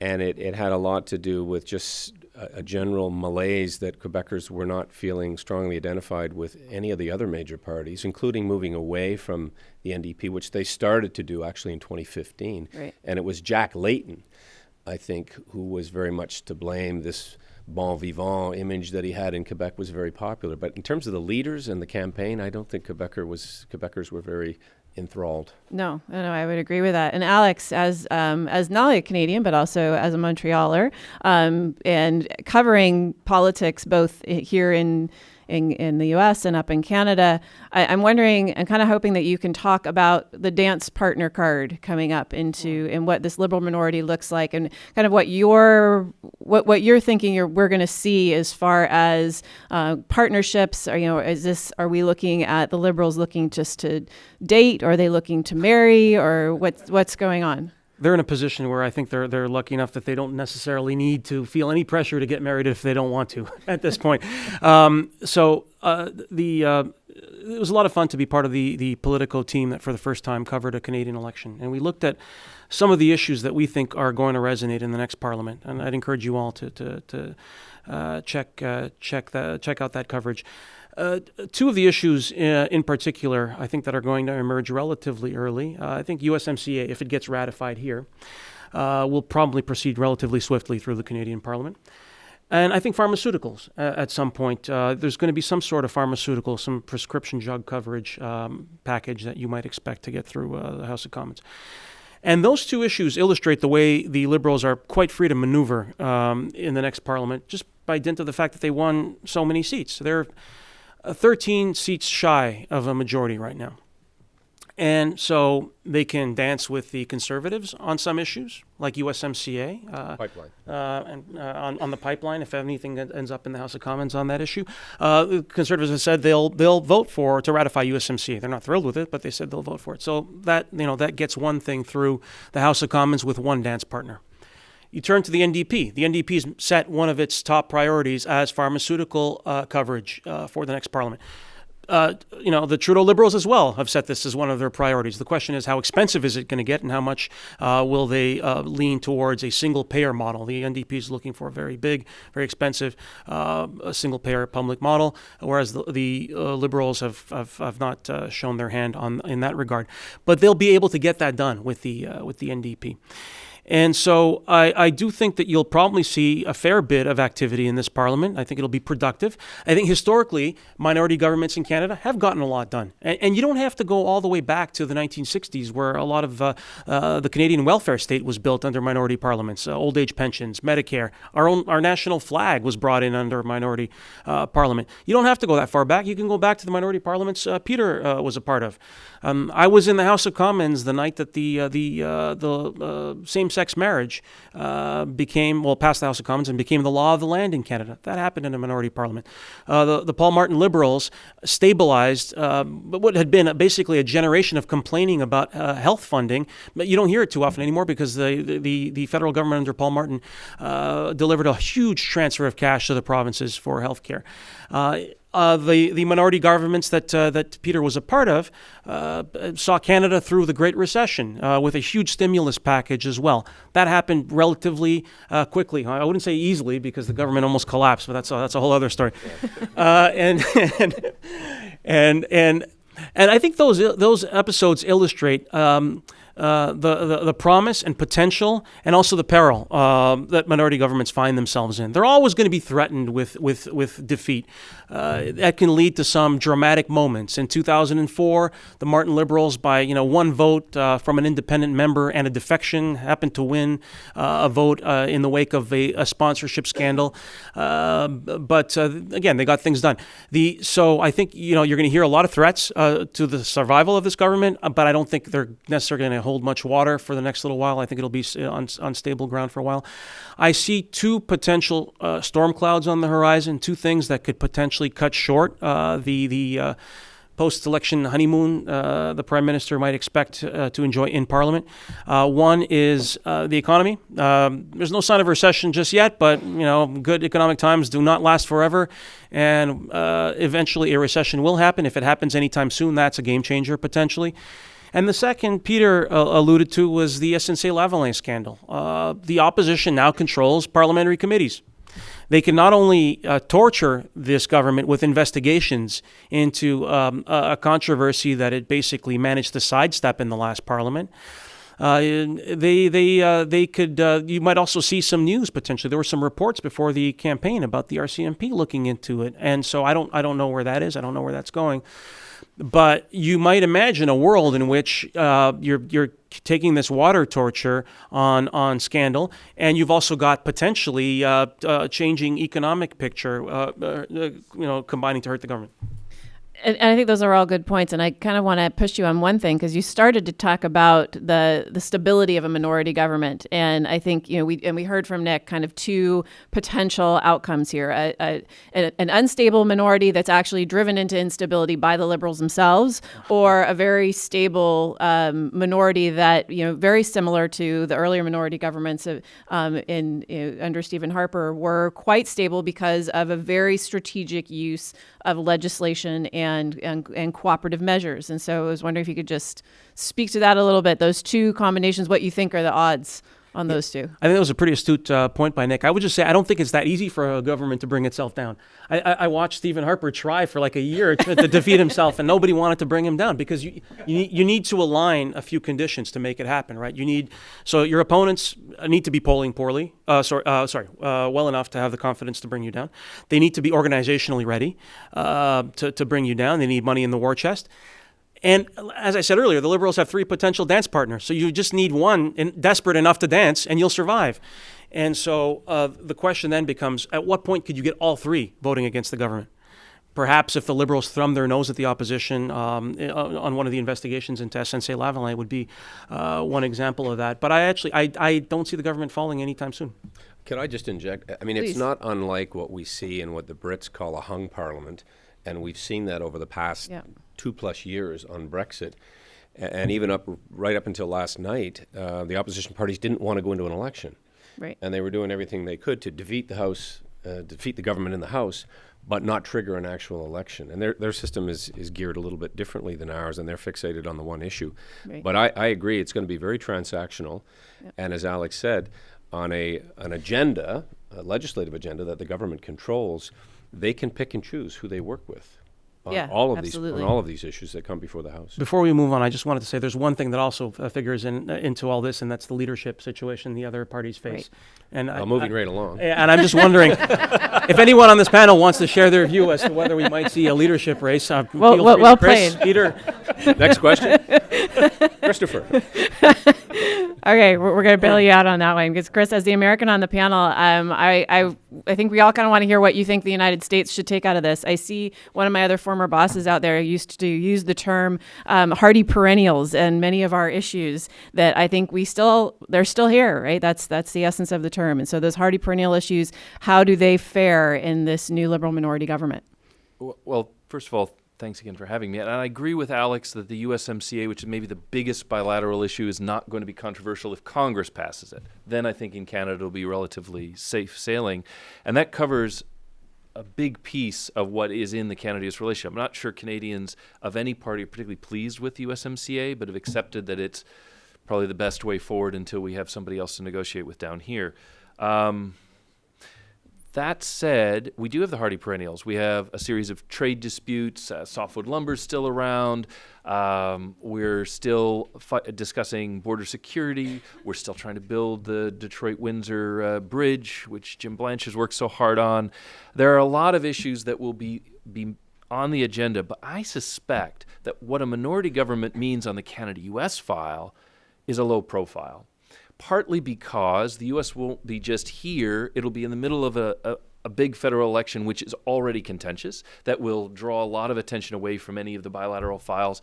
and it had a lot to do with just a general malaise that Quebecers were not feeling strongly identified with any of the other major parties, including moving away from the NDP, which they started to do actually in 2015. Right. And it was Jack Layton, I think, who was very much to blame. This bon vivant image that he had in Quebec was very popular. But in terms of the leaders and the campaign, I don't think Quebecers were very enthralled. No, I would agree with that. And Alex, as not only a Canadian but also as a Montrealer, and covering politics both here in the U.S. and up in Canada, I'm wondering and kind of hoping that you can talk about the dance partner card coming up and what this Liberal minority looks like, and kind of what you're thinking we're going to see as far as partnerships. Or, you know, are we looking at the Liberals looking just to date, or are they looking to marry, or what's going on? They're in a position where I think they're lucky enough that they don't necessarily need to feel any pressure to get married if they don't want to at this point. So the it was a lot of fun to be part of the Politico team that for the first time covered a Canadian election. And we looked at some of the issues that we think are going to resonate in the next Parliament. And I'd encourage you all to check out that coverage. Two of the issues in particular, I think, that are going to emerge relatively early. I think USMCA, if it gets ratified here, will probably proceed relatively swiftly through the Canadian Parliament. And I think pharmaceuticals at some point. There's going to be some sort of pharmaceutical, some prescription drug coverage package that you might expect to get through the House of Commons. And those two issues illustrate the way the Liberals are quite free to maneuver in the next Parliament, just by dint of the fact that they won so many seats. They're 13 seats shy of a majority right now. And so they can dance with the Conservatives on some issues, like USMCA. Pipeline. On the pipeline, if anything ends up in the House of Commons on that issue. The Conservatives have said they'll vote to ratify USMCA. They're not thrilled with it, but they said they'll vote for it. So that gets one thing through the House of Commons with one dance partner. You turn to the NDP. The NDP's set one of its top priorities as pharmaceutical coverage for the next Parliament. The Trudeau Liberals as well have set this as one of their priorities. The question is, how expensive is it going to get, and how much will they lean towards a single-payer model? The NDP is looking for a very big, very expensive single-payer public model, whereas the Liberals have not shown their hand in that regard. But they'll be able to get that done with the NDP. And so I do think that you'll probably see a fair bit of activity in this Parliament. I think it'll be productive. I think historically, minority governments in Canada have gotten a lot done. And you don't have to go all the way back to the 1960s, where a lot of the Canadian welfare state was built under minority parliaments, old age pensions, Medicare. Our national flag was brought in under minority parliament. You don't have to go that far back. You can go back to the minority parliaments Peter was a part of. I was in the House of Commons the night that the same-sex marriage passed the House of Commons and became the law of the land in Canada. That happened in a minority parliament. The Paul Martin Liberals stabilized what had been basically a generation of complaining about health funding, but you don't hear it too often anymore because the federal government under Paul Martin delivered a huge transfer of cash to the provinces for health care. The minority governments that Peter was a part of saw Canada through the Great Recession with a huge stimulus package as well. That happened relatively quickly. I wouldn't say easily because the government almost collapsed, but that's a whole other story. And I think those episodes illustrate the promise and potential, and also the peril that minority governments find themselves in. They're always going to be threatened with defeat. That can lead to some dramatic moments. In 2004, the Martin Liberals, by one vote from an independent member and a defection, happened to win a vote in the wake of a sponsorship scandal. But again, they got things done. So I think you're going to hear a lot of threats to the survival of this government, but I don't think they're necessarily going to hold much water for the next little while. I think it'll be on stable ground for a while. I see two potential storm clouds on the horizon, two things that could potentially cut short the post-election honeymoon the Prime Minister might expect to enjoy in Parliament. One is the economy. There's no sign of recession just yet, but good economic times do not last forever, and eventually a recession will happen. If it happens anytime soon, that's a game changer potentially. And the second Peter alluded to was the SNC-Lavalin scandal. The opposition now controls parliamentary committees. They can not only torture this government with investigations into a controversy that it basically managed to sidestep in the last parliament. They could. You might also see some news potentially. There were some reports before the campaign about the RCMP looking into it, and so I don't know where that is. I don't know where that's going. But you might imagine a world in which you're taking this water torture on scandal, and you've also got potentially changing economic picture, combining to hurt the government. And I think those are all good points. And I kind of want to push you on one thing, because you started to talk about the stability of a minority government. And I think, we heard from Nick kind of two potential outcomes here. An unstable minority that's actually driven into instability by the Liberals themselves, or a very stable minority that, very similar to the earlier minority governments under Stephen Harper, were quite stable because of a very strategic use of legislation and and cooperative measures. And so I was wondering if you could just speak to that a little bit, those two combinations, what you think are the odds on those two. I think that was a pretty astute point by Nick. I would just say I don't think it's that easy for a government to bring itself down. I watched Stephen Harper try for like a year to defeat himself, and nobody wanted to bring him down because you need to align a few conditions to make it happen, right? So your opponents need to be polling poorly, well enough to have the confidence to bring you down. They need to be organizationally ready to bring you down. They need money in the war chest. And as I said earlier, the Liberals have 3 potential dance partners. So you just need one desperate enough to dance, and you'll survive. And so the question then becomes, at what point could you get all 3 voting against the government? Perhaps if the Liberals thumb their nose at the opposition on one of the investigations into SNC-Lavalin would be one example of that. But I don't see the government falling anytime soon. Can I just inject? I mean, Please. It's not unlike what we see in what the Brits call a hung parliament, and we've seen that over the past 2+ years on Brexit, and even right up until last night, the opposition parties didn't want to go into an election, Right. and they were doing everything they could to defeat the government in the House, but not trigger an actual election. And their system is geared a little bit differently than ours, and they're fixated on the one issue. Right. But I agree, it's going to be very transactional, and as Alex said, on an agenda, a legislative agenda that the government controls, they can pick and choose who they work with on all of these issues that come before the House. Before we move on, I just wanted to say there's one thing that also figures into all this, and that's the leadership situation the other parties face. Right. And Moving right along. And I'm just wondering if anyone on this panel wants to share their view as to whether we might see a leadership race. Well Chris, played. Peter. Next question. Christopher. Okay, we're going to bail you out on that one because Chris, as the American on the panel, I think we all kind of want to hear what you think the United States should take out of this. I see one of my other former bosses out there used to use the term hardy perennials and many of our issues that I think they're still here, right? That's the essence of the term. And so those hardy perennial issues, how do they fare in this new Liberal minority government? Well, first of all, thanks again for having me. And I agree with Alex that the USMCA, which is maybe the biggest bilateral issue, is not going to be controversial if Congress passes it. Then I think in Canada it'll be relatively safe sailing. And that covers a big piece of what is in the Canada-U.S. relationship. I'm not sure Canadians of any party are particularly pleased with the USMCA, but have accepted that it's probably the best way forward until we have somebody else to negotiate with down here. That said, we do have the hardy perennials. We have a series of trade disputes. Softwood lumber's still around. We're still discussing border security. We're still trying to build the Detroit-Windsor bridge, which Jim Blanch has worked so hard on. There are a lot of issues that will be on the agenda, but I suspect that what a minority government means on the Canada-U.S. file is a low profile. Partly because the U.S. won't be just here. It'll be in the middle of a big federal election, which is already contentious, that will draw a lot of attention away from any of the bilateral files.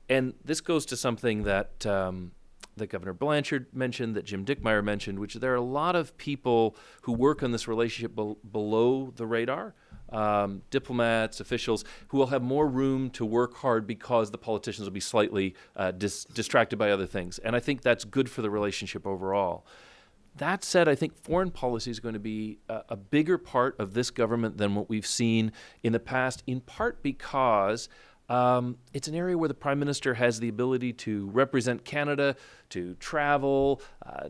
And this goes to something that Governor Blanchard mentioned, that Jim Dickmeyer mentioned, which there are a lot of people who work on this relationship below the radar, diplomats, officials, who will have more room to work hard because the politicians will be slightly distracted by other things. And I think that's good for the relationship overall. That said, I think foreign policy is going to be a bigger part of this government than what we've seen in the past, in part because it's an area where the Prime Minister has the ability to represent Canada, to travel,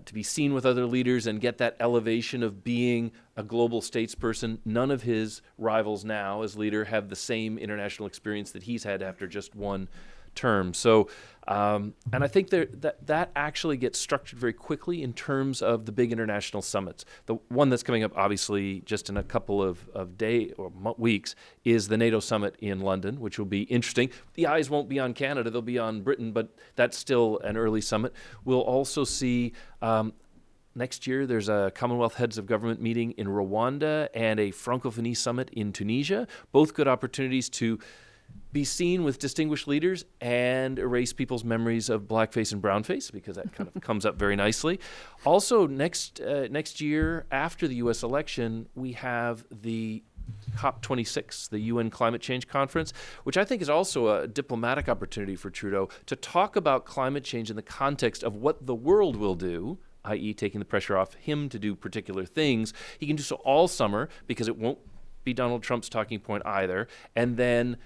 to be seen with other leaders and get that elevation of being a global statesperson. None of his rivals now as leader have the same international experience that he's had after just one term. So, and I think that actually gets structured very quickly in terms of the big international summits. The one that's coming up, obviously, just in a couple of days or weeks, is the NATO summit in London, which will be interesting. The eyes won't be on Canada, they'll be on Britain, but that's still an early summit. We'll also see next year there's a Commonwealth Heads of Government meeting in Rwanda and a Francophonie summit in Tunisia, both good opportunities to be seen with distinguished leaders and erase people's memories of blackface and brownface, because that kind of comes up very nicely. Also, next year, after the U.S. election, we have the COP26, the UN Climate Change Conference, which I think is also a diplomatic opportunity for Trudeau to talk about climate change in the context of what the world will do, i.e. taking the pressure off him to do particular things. He can do so all summer because it won't be Donald Trump's talking point either. And then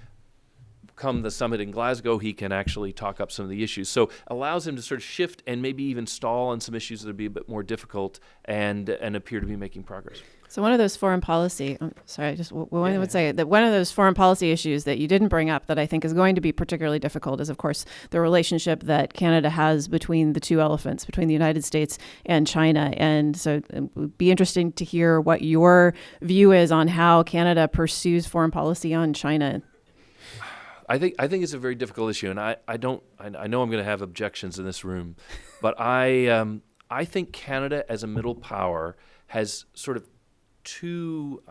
come the summit in Glasgow, he can actually talk up some of the issues. So allows him to sort of shift and maybe even stall on some issues that would be a bit more difficult and appear to be making progress. So one of those foreign policy, would say that one of those foreign policy issues that you didn't bring up that I think is going to be particularly difficult is, of course, the relationship that Canada has between the two elephants, between the United States and China. And so it would be interesting to hear what your view is on how Canada pursues foreign policy on China. I think it's a very difficult issue, and I know I'm going to have objections in this room, but I think Canada as a middle power has sort of two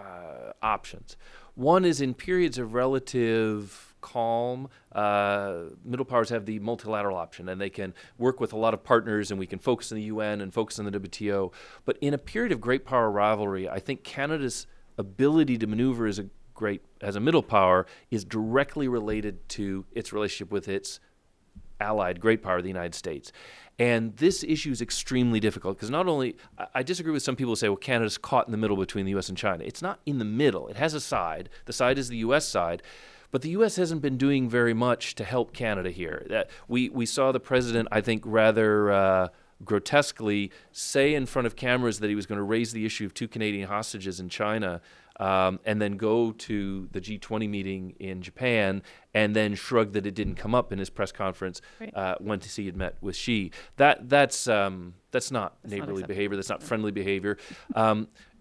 options. One is in periods of relative calm, middle powers have the multilateral option, and they can work with a lot of partners, and we can focus on the UN and focus on the WTO. But in a period of great power rivalry, I think Canada's ability to maneuver as a middle power is directly related to its relationship with its allied great power, the United States. And this issue is extremely difficult because not only, I disagree with some people who say, well, Canada's caught in the middle between the U.S. and China. It's not in the middle. It has a side. The side is the U.S. side. But the U.S. hasn't been doing very much to help Canada here. That we saw the president, I think, rather grotesquely say in front of cameras that he was going to raise the issue of 2 Canadian hostages in China, and then go to the G20 meeting in Japan and then shrug that it didn't come up in his press conference when he had met with Xi. That's not neighborly behavior. That's not friendly behavior.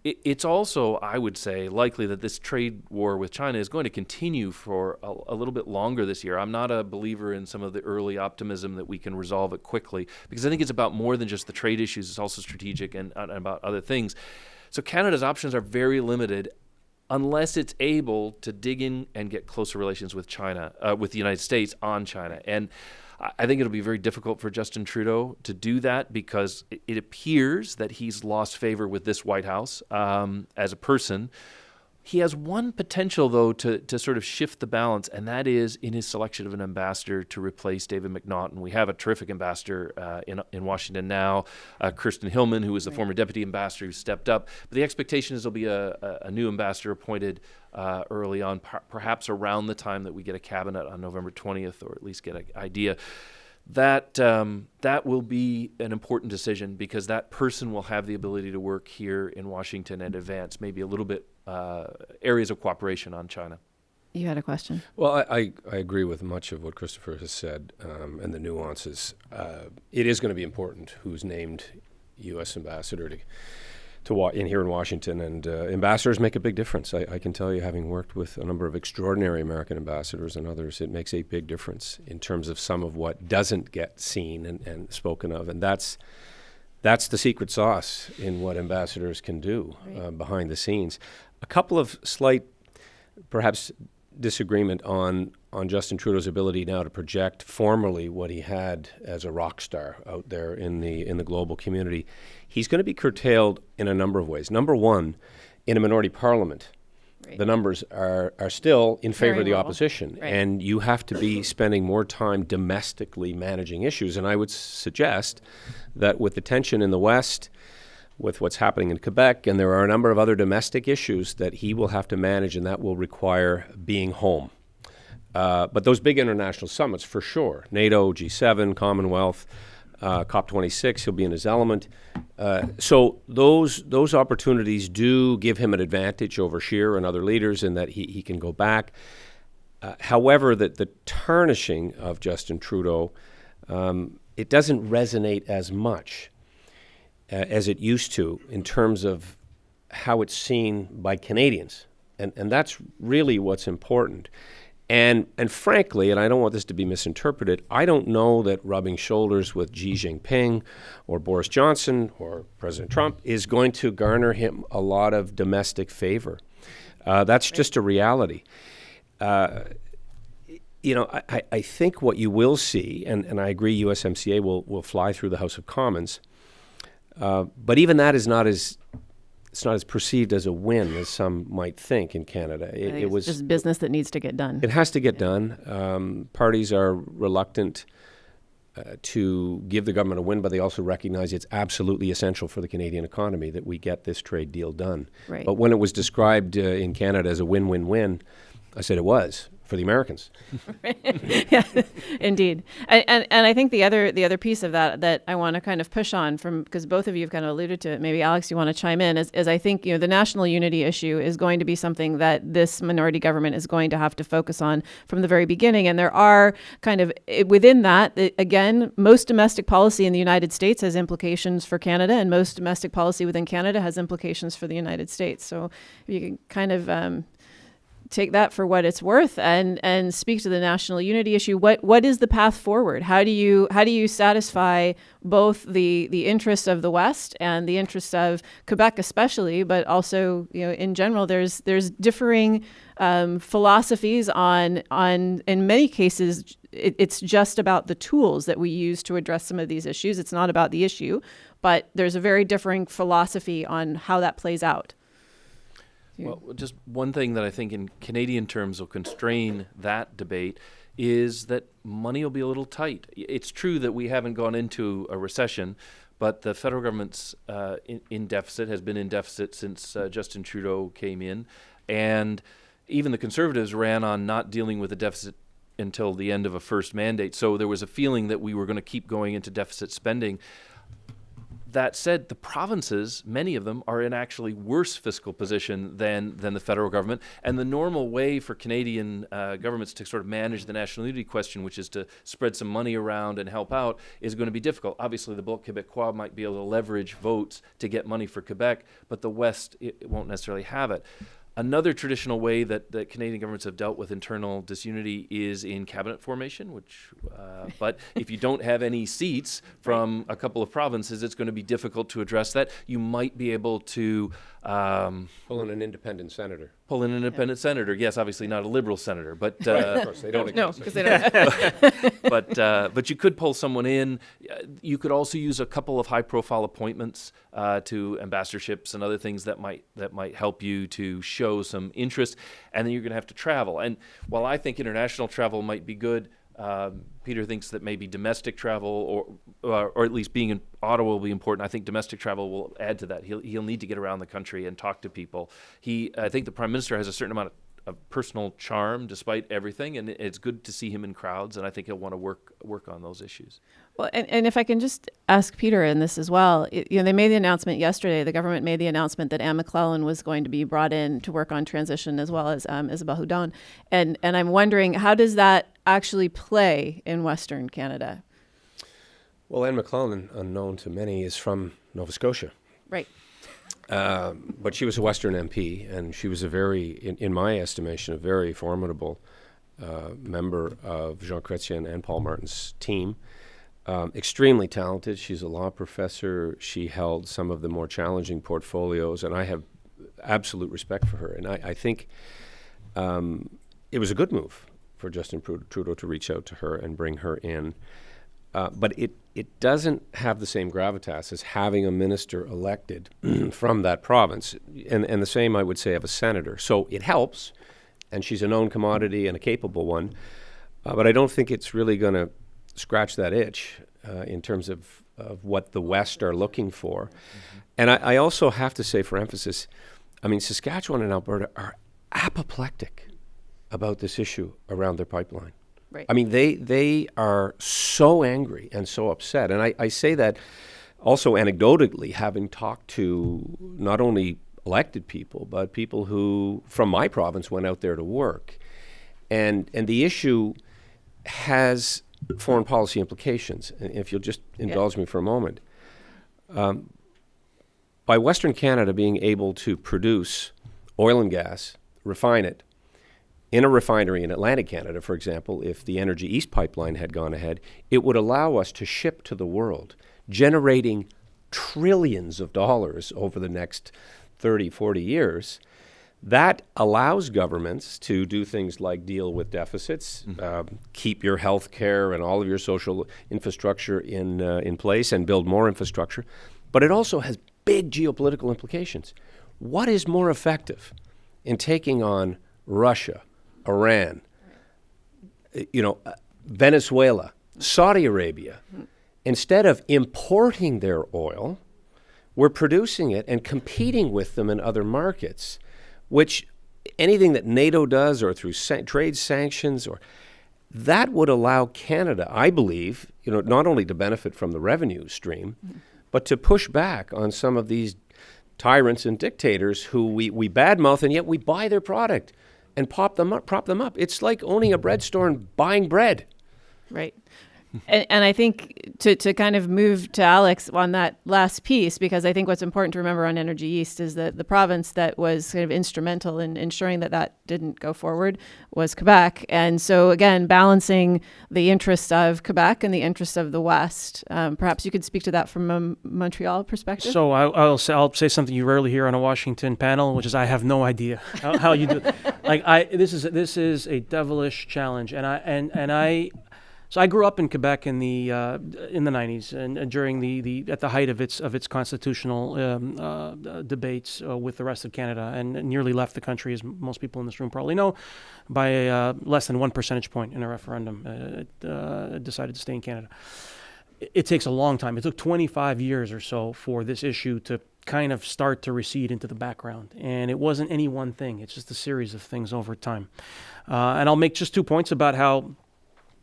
It's also, I would say, likely that this trade war with China is going to continue for a little bit longer this year. I'm not a believer in some of the early optimism that we can resolve it quickly, because I think it's about more than just the trade issues. It's also strategic and about other things. So Canada's options are very limited unless it's able to dig in and get closer relations with China, with the United States on China. And I think it'll be very difficult for Justin Trudeau to do that because it appears that he's lost favor with this White House as a person. He has one potential, though, to sort of shift the balance, and that is in his selection of an ambassador to replace David McNaughton. We have a terrific ambassador in Washington now, Kirsten Hillman, who was the former deputy ambassador who stepped up. But the expectation is there'll be a new ambassador appointed early on, perhaps around the time that we get a cabinet on November 20th, or at least get an idea. That will be an important decision because that person will have the ability to work here in Washington and advance maybe a little bit areas of cooperation on China. You had a question? Well, I agree with much of what Christopher has said and the nuances. It is going to be important who's named U.S. ambassador in here in Washington, and ambassadors make a big difference. I can tell you, having worked with a number of extraordinary American ambassadors and others, it makes a big difference in terms of some of what doesn't get seen and spoken of, and that's the secret sauce in what ambassadors can do behind the scenes. A couple of slight, perhaps, disagreement on Justin Trudeau's ability now to project formally what he had as a rock star out there in the global community. He's going to be curtailed in a number of ways. Number one, in a minority parliament, the numbers are still in favor of the opposition, and you have to be spending more time domestically managing issues. And I would suggest that with the tension in the West, with what's happening in Quebec, and there are a number of other domestic issues that he will have to manage, and that will require being home. But those big international summits, for sure, NATO, G7, Commonwealth, COP26, he'll be in his element. So those opportunities do give him an advantage over Scheer and other leaders in that he can go back. However, the tarnishing of Justin Trudeau, it doesn't resonate as much as it used to in terms of how it's seen by Canadians. And that's really what's important. And frankly, and I don't want this to be misinterpreted, I don't know that rubbing shoulders with Xi Jinping or Boris Johnson or President Trump is going to garner him a lot of domestic favor. That's just a reality. I think what you will see, and I agree USMCA will fly through the House of Commons, but even that is not as perceived as a win as some might think in Canada. It was just business that needs to get done. It has to get done. Parties are reluctant to give the government a win, but they also recognize it's absolutely essential for the Canadian economy that we get this trade deal done. Right. But when it was described in Canada as a win-win-win, I said it was for the Americans. Yeah, indeed. And I think the other piece of that I want to kind of push on from, because both of you have kind of alluded to it, maybe Alex, you want to chime in, is I think, the national unity issue is going to be something that this minority government is going to have to focus on from the very beginning. And there are kind of within that, again, most domestic policy in the United States has implications for Canada, and most domestic policy within Canada has implications for the United States. So you can kind of take that for what it's worth and speak to the national unity issue. What is the path forward? How do you satisfy both the interests of the West and the interests of Quebec especially, but also in general there's differing philosophies on in many cases it's just about the tools that we use to address some of these issues. It's not about the issue, but there's a very differing philosophy on how that plays out. Well, just one thing that I think in Canadian terms will constrain that debate is that money will be a little tight. It's true that we haven't gone into a recession, but the federal government's in deficit, has been in deficit since Justin Trudeau came in. And even the Conservatives ran on not dealing with the deficit until the end of a first mandate. So there was a feeling that we were going to keep going into deficit spending. That said, the provinces, many of them, are in actually worse fiscal position than the federal government. And the normal way for Canadian governments to sort of manage the national unity question, which is to spread some money around and help out, is going to be difficult. Obviously, the Bloc Québécois might be able to leverage votes to get money for Quebec, but the West it won't necessarily have it. Another traditional way that Canadian governments have dealt with internal disunity is in cabinet formation, but if you don't have any seats from a couple of provinces, it's going to be difficult to address that. You might be able to Pull in an independent senator. Senator. Yes, obviously not a Liberal senator, but Of course, they don't No, exist. because they don't. but you could pull someone in. You could also use a couple of high-profile appointments to ambassadorships and other things that might help you to show some interest. And then you're going to have to travel. And while I think international travel might be good, Peter thinks that maybe domestic travel or at least being in Ottawa will be important. I think domestic travel will add to that. He'll need to get around the country and talk to people. I think the Prime Minister has a certain amount of personal charm despite everything, and it's good to see him in crowds, and I think he'll want to work on those issues. Well, and if I can just ask Peter in this as well, they made the announcement yesterday, the government made the announcement that Anne McClellan was going to be brought in to work on transition as well as Isabelle Houdon. And I'm wondering, how does that actually play in Western Canada? Well, Anne McClellan, unknown to many, is from Nova Scotia. Right. But she was a Western MP, and she was in my estimation, a very formidable member of Jean Chrétien and Paul Martin's team. Extremely talented. She's a law professor. She held some of the more challenging portfolios, and I have absolute respect for her. And I think it was a good move for Justin Trudeau to reach out to her and bring her in. But it doesn't have the same gravitas as having a minister elected from that province, and the same I would say of a senator. So it helps, and she's a known commodity and a capable one, but I don't think it's really going to scratch that itch in terms of what the West are looking for. Mm-hmm. And I also have to say, for emphasis, I mean, Saskatchewan and Alberta are apoplectic about this issue around their pipeline. Right. I mean, they are so angry and so upset. And I say that also anecdotally, having talked to not only elected people, but people who, from my province, went out there to work. And the issue has foreign policy implications. And if you'll just indulge me for a moment. By Western Canada being able to produce oil and gas, refine it, in a refinery in Atlantic Canada, for example, if the Energy East pipeline had gone ahead, it would allow us to ship to the world, generating trillions of dollars over the next 30, 40 years. That allows governments to do things like deal with deficits, keep your health care and all of your social infrastructure in place and build more infrastructure. But it also has big geopolitical implications. What is more effective in taking on Russia, Iran, Venezuela, Saudi Arabia? Instead of importing their oil, we're producing it and competing with them in other markets, which anything that NATO does or through trade sanctions, or that would allow Canada, I believe, not only to benefit from the revenue stream, but to push back on some of these tyrants and dictators who we badmouth, and yet we buy their product and prop them up. It's like owning a bread store and buying bread. Right. And I think to kind of move to Alex on that last piece, because I think what's important to remember on Energy East is that the province that was kind of instrumental in ensuring that didn't go forward was Quebec. And so, again, balancing the interests of Quebec and the interests of the West. Perhaps you could speak to that from a Montreal perspective. So I'll say something you rarely hear on a Washington panel, which is I have no idea how you do it. This is a devilish challenge, So I grew up in Quebec in the 90s and during at the height of its constitutional debates with the rest of Canada, and nearly left the country, as most people in this room probably know, by less than 1 percentage point in a referendum. It decided to stay in Canada. It takes a long time. It took 25 years or so for this issue to kind of start to recede into the background. And it wasn't any one thing. It's just a series of things over time. And I'll make just 2 points about how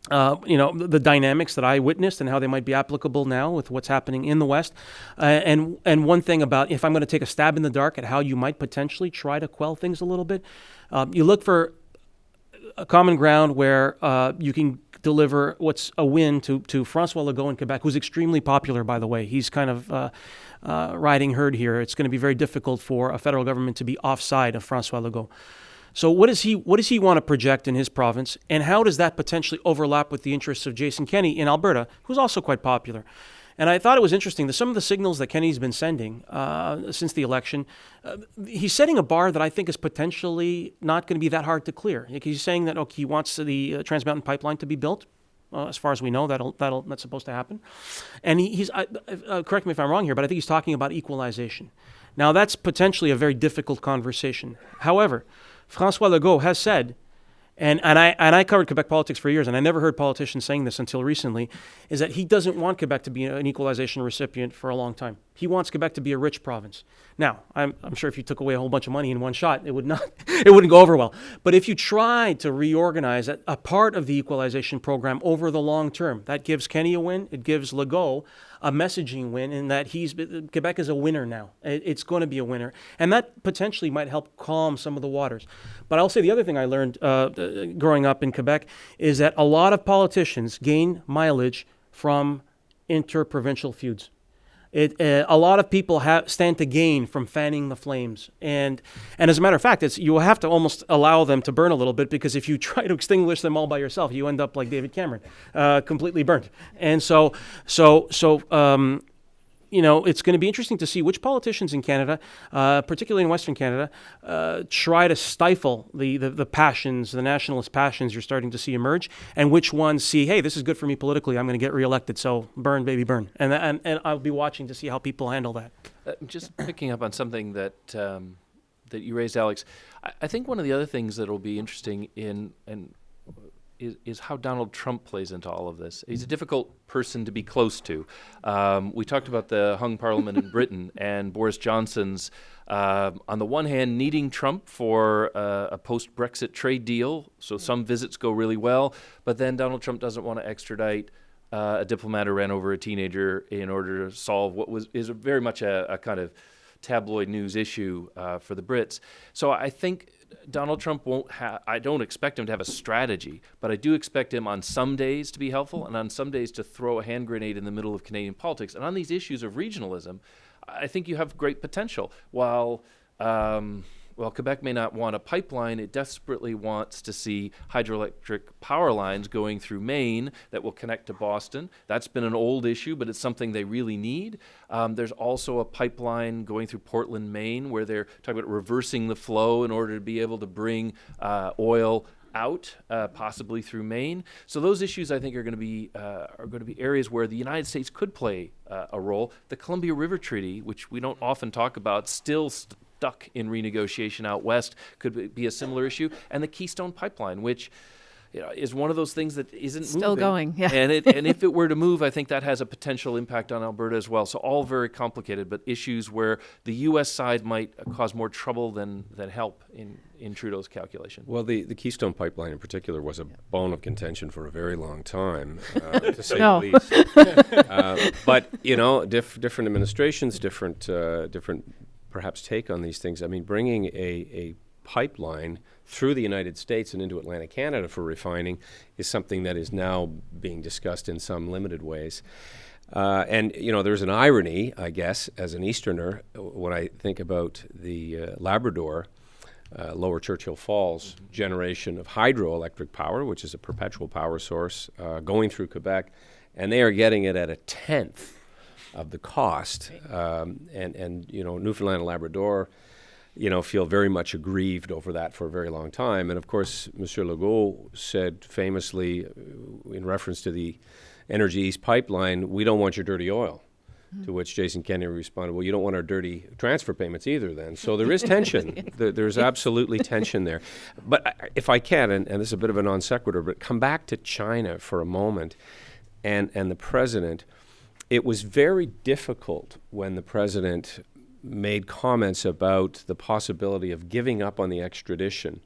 the dynamics that I witnessed and how they might be applicable now with what's happening in the West. And one thing about, if I'm going to take a stab in the dark at how you might potentially try to quell things a little bit, you look for a common ground where you can deliver what's a win to François Legault in Quebec, who's extremely popular, by the way. He's kind of riding herd here. It's going to be very difficult for a federal government to be offside of François Legault. So what does he want to project in his province, and how does that potentially overlap with the interests of Jason Kenney in Alberta, who's also quite popular? And I thought it was interesting that some of the signals that Kenney's been sending since the election, he's setting a bar that I think is potentially not going to be that hard to clear. He's saying that he wants the Trans Mountain Pipeline to be built. As far as we know, that's supposed to happen. And he's correct me if I'm wrong here, but I think he's talking about equalization. Now that's potentially a very difficult conversation. However, François Legault has said, and I covered Quebec politics for years, and I never heard politicians saying this until recently, is that he doesn't want Quebec to be an equalization recipient for a long time. He wants Quebec to be a rich province. Now, I'm sure if you took away a whole bunch of money in one shot, it wouldn't go over well. But if you try to reorganize a part of the equalization program over the long term, that gives Kenney a win. It gives Legault a messaging win in that Quebec is a winner now. It's going to be a winner. And that potentially might help calm some of the waters. But I'll say the other thing I learned growing up in Quebec is that a lot of politicians gain mileage from interprovincial feuds. A lot of people stand to gain from fanning the flames, and as a matter of fact, you have to almost allow them to burn a little bit, because if you try to extinguish them all by yourself, you end up like David Cameron, completely burnt. And so it's going to be interesting to see which politicians in Canada, particularly in Western Canada, try to stifle the passions, the nationalist passions you're starting to see emerge, and which ones see, hey, this is good for me politically, I'm going to get reelected, so burn, baby, burn. And I'll be watching to see how people handle that. Just picking up on something that you raised, Alex, I think one of the other things that will be interesting is how Donald Trump plays into all of this. He's a difficult person to be close to. We talked about the hung parliament in Britain and Boris Johnson's, on the one hand, needing Trump for a post-Brexit trade deal, so some visits go really well, but then Donald Trump doesn't want to extradite a diplomat who ran over a teenager in order to solve what is very much a kind of tabloid news issue for the Brits. So I think Donald Trump I don't expect him to have a strategy, but I do expect him on some days to be helpful and on some days to throw a hand grenade in the middle of Canadian politics. And on these issues of regionalism, I think you have great potential. While Quebec may not want a pipeline, it desperately wants to see hydroelectric power lines going through Maine that will connect to Boston. That's been an old issue, but it's something they really need. There's also a pipeline going through Portland, Maine, where they're talking about reversing the flow in order to be able to bring oil out, possibly through Maine. So those issues, I think, are going to be areas where the United States could play a role. The Columbia River Treaty, which we don't often talk about, still stuck in renegotiation out west, could be a similar issue. And the Keystone Pipeline, which, is one of those things that isn't Still moving. going, yeah. And if it were to move, I think that has a potential impact on Alberta as well. So all very complicated, but issues where the U.S. side might cause more trouble than help in Trudeau's calculation. Well, the Keystone Pipeline in particular was a bone of contention for a very long time, to say No. the least. But, different administrations, different perhaps take on these things. I mean, bringing a pipeline through the United States and into Atlantic Canada for refining is something that is now being discussed in some limited ways. And there's an irony, I guess, as an Easterner, when I think about the Labrador, Lower Churchill Falls generation of hydroelectric power, which is a perpetual power source, going through Quebec, and they are getting it at a tenth of the cost. And Newfoundland and Labrador, feel very much aggrieved over that for a very long time. And of course, Monsieur Legault said famously, in reference to the Energy East pipeline, we don't want your dirty oil. To which Jason Kennedy responded, well, you don't want our dirty transfer payments either then. So there is tension. There's absolutely tension there. But if I can, and this is a bit of a non sequitur, but come back to China for a moment and the president. It was very difficult when the president made comments about the possibility of giving up on the extradition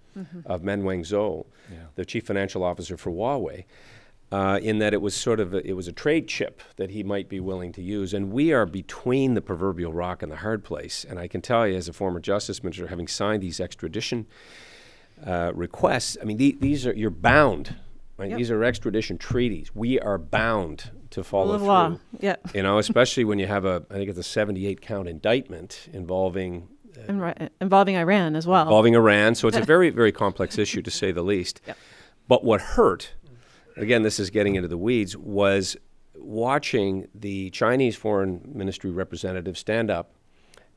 of Men Wanzhou, the chief financial officer for Huawei. In that it was it was a trade chip that he might be willing to use. And we are between the proverbial rock and the hard place. And I can tell you, as a former justice minister, having signed these extradition requests, I mean, you're bound. Right? These are extradition treaties. We are bound to follow through. Law. Yeah. Especially when you have I think it's a 78 count indictment involving involving Iran as well. Involving Iran. So it's a very, very complex issue, to say the least. Yep. But what hurt, again, this is getting into the weeds, was watching the Chinese Foreign Ministry representative stand up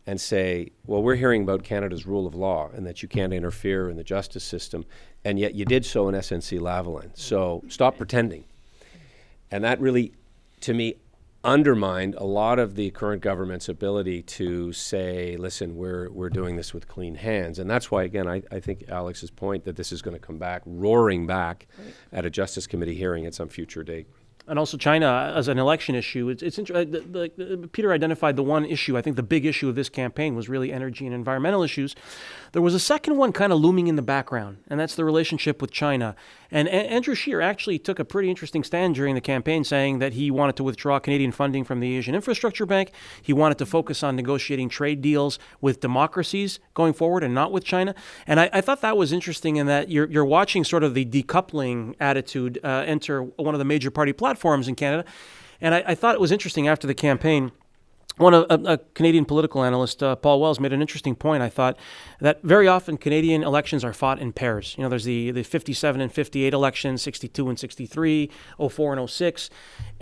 and say, well, we're hearing about Canada's rule of law and that you can't interfere in the justice system, and yet you did so in SNC-Lavalin. So stop pretending. And that really, to me, undermined a lot of the current government's ability to say, listen, we're doing this with clean hands. And that's why, again, I think Alex's point that this is going to come back, roaring back at a Justice Committee hearing at some future date. And also China as an election issue. Peter identified the one issue. I think the big issue of this campaign was really energy and environmental issues. There was a second one kind of looming in the background, and that's the relationship with China. And Andrew Scheer actually took a pretty interesting stand during the campaign, saying that he wanted to withdraw Canadian funding from the Asian Infrastructure Bank. He wanted to focus on negotiating trade deals with democracies going forward and not with China. And I thought that was interesting in that you're watching sort of the decoupling attitude enter one of the major party platforms in Canada. And I thought it was interesting after the campaign. A Canadian political analyst, Paul Wells, made an interesting point, I thought, that very often Canadian elections are fought in pairs. There's the 57 and 58 elections, 62 and 63, 04 and 06,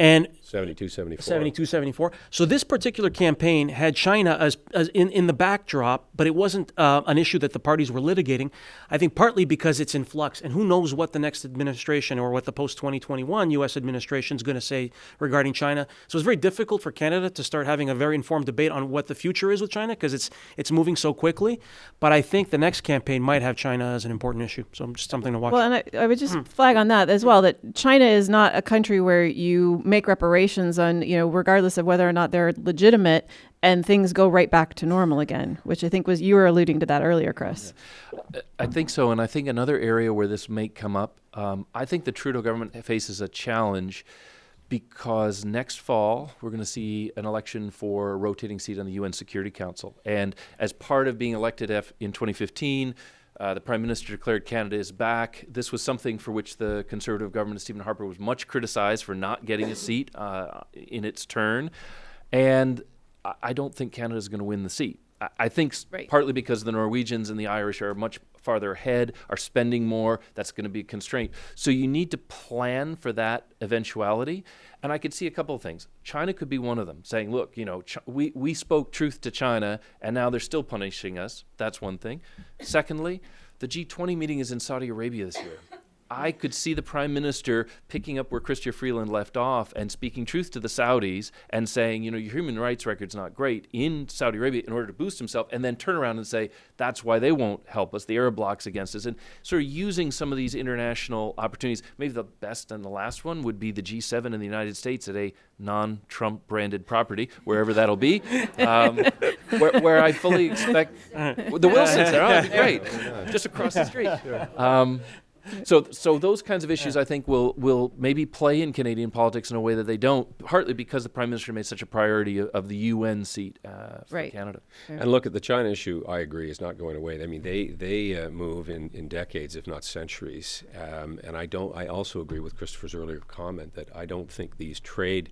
and 72, 74. 72, 74. So this particular campaign had China as in the backdrop, but it wasn't an issue that the parties were litigating, I think partly because it's in flux, and who knows what the next administration or what the post-2021 U.S. administration is going to say regarding China. So it's very difficult for Canada to start having a very informed debate on what the future is with China because it's moving so quickly. But I think the next campaign might have China as an important issue. So just something to watch. Well, and I would just flag on that as well, that China is not a country where you make reparations on, regardless of whether or not they're legitimate, and things go right back to normal again, which I think was, you were alluding to that earlier, Chris. I think so. And I think another area where this may come up, I think the Trudeau government faces a challenge because next fall we're going to see an election for a rotating seat on the UN Security Council. And as part of being elected in 2015, the Prime Minister declared Canada is back. This was something for which the Conservative government of Stephen Harper was much criticized for not getting a seat in its turn. And I don't think Canada is going to win the seat. I think partly because the Norwegians and the Irish are much farther ahead, are spending more. That's going to be a constraint. So you need to plan for that eventuality. And I could see a couple of things. China could be one of them, saying, look, we spoke truth to China, and now they're still punishing us. That's one thing. Secondly, the G20 meeting is in Saudi Arabia this year. I could see the Prime Minister picking up where Chrystia Freeland left off and speaking truth to the Saudis and saying, your human rights record's not great in Saudi Arabia in order to boost himself, and then turn around and say, that's why they won't help us, the Arab bloc's against us, and sort of using some of these international opportunities. Maybe the best and the last one would be the G7 in the United States at a non-Trump branded property, wherever that'll be, where I fully expect the Wilsons there. Oh, that'd be great. Just across the street. So those kinds of issues, I think, will maybe play in Canadian politics in a way that they don't, partly because the Prime Minister made such a priority of the UN seat for Canada. And look, at the China issue, I agree, is not going away. I mean, they move in decades, if not centuries. And I also agree with Christopher's earlier comment that I don't think these trade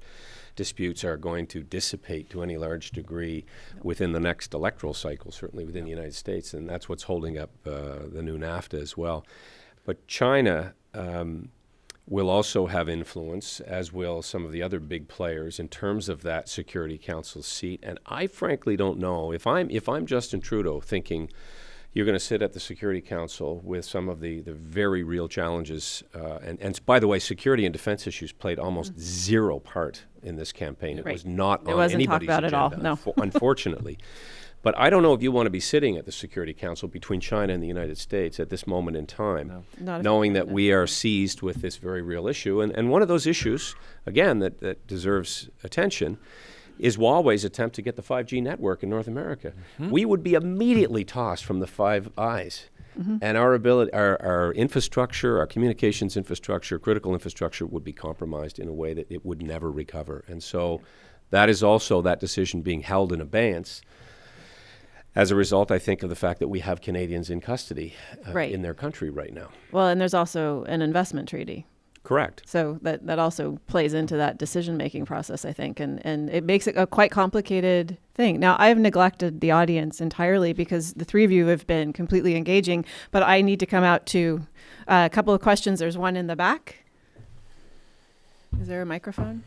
disputes are going to dissipate to any large degree within the next electoral cycle, certainly within the United States. And that's what's holding up the new NAFTA as well. But China will also have influence, as will some of the other big players, in terms of that Security Council seat. And I frankly don't know, if I'm Justin Trudeau thinking you're going to sit at the Security Council with some of the very real challenges, and by the way, security and defense issues played almost zero part in this campaign. It was not on anybody's agenda, talked about at all, no. Unfortunately. But I don't know if you want to be sitting at the Security Council between China and the United States at this moment in time, knowing that we are seized with this very real issue. And one of those issues, again, that deserves attention is Huawei's attempt to get the 5G network in North America. Mm-hmm. We would be immediately tossed from the Five Eyes. Mm-hmm. And our infrastructure, our communications infrastructure, critical infrastructure would be compromised in a way that it would never recover. And so that is also that decision being held in abeyance. As a result, I think, of the fact that we have Canadians in custody in their country right now. Well, and there's also an investment treaty. Correct. So that also plays into that decision-making process, I think, and it makes it a quite complicated thing. Now, I've neglected the audience entirely because the three of you have been completely engaging, but I need to come out to a couple of questions. There's one in the back. Is there a microphone?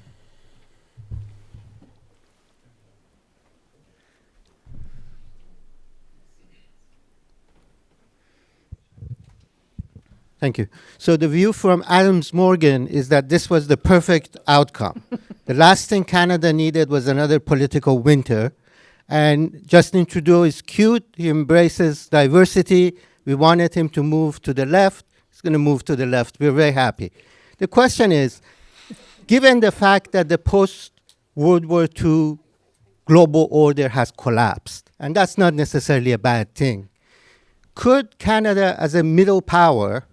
Thank you. So the view from Adams Morgan is that this was the perfect outcome. The last thing Canada needed was another political winter. And Justin Trudeau is cute. He embraces diversity. We wanted him to move to the left. He's going to move to the left. We're very happy. The question is, given the fact that the post-World War II global order has collapsed, and that's not necessarily a bad thing, could Canada, as a middle power,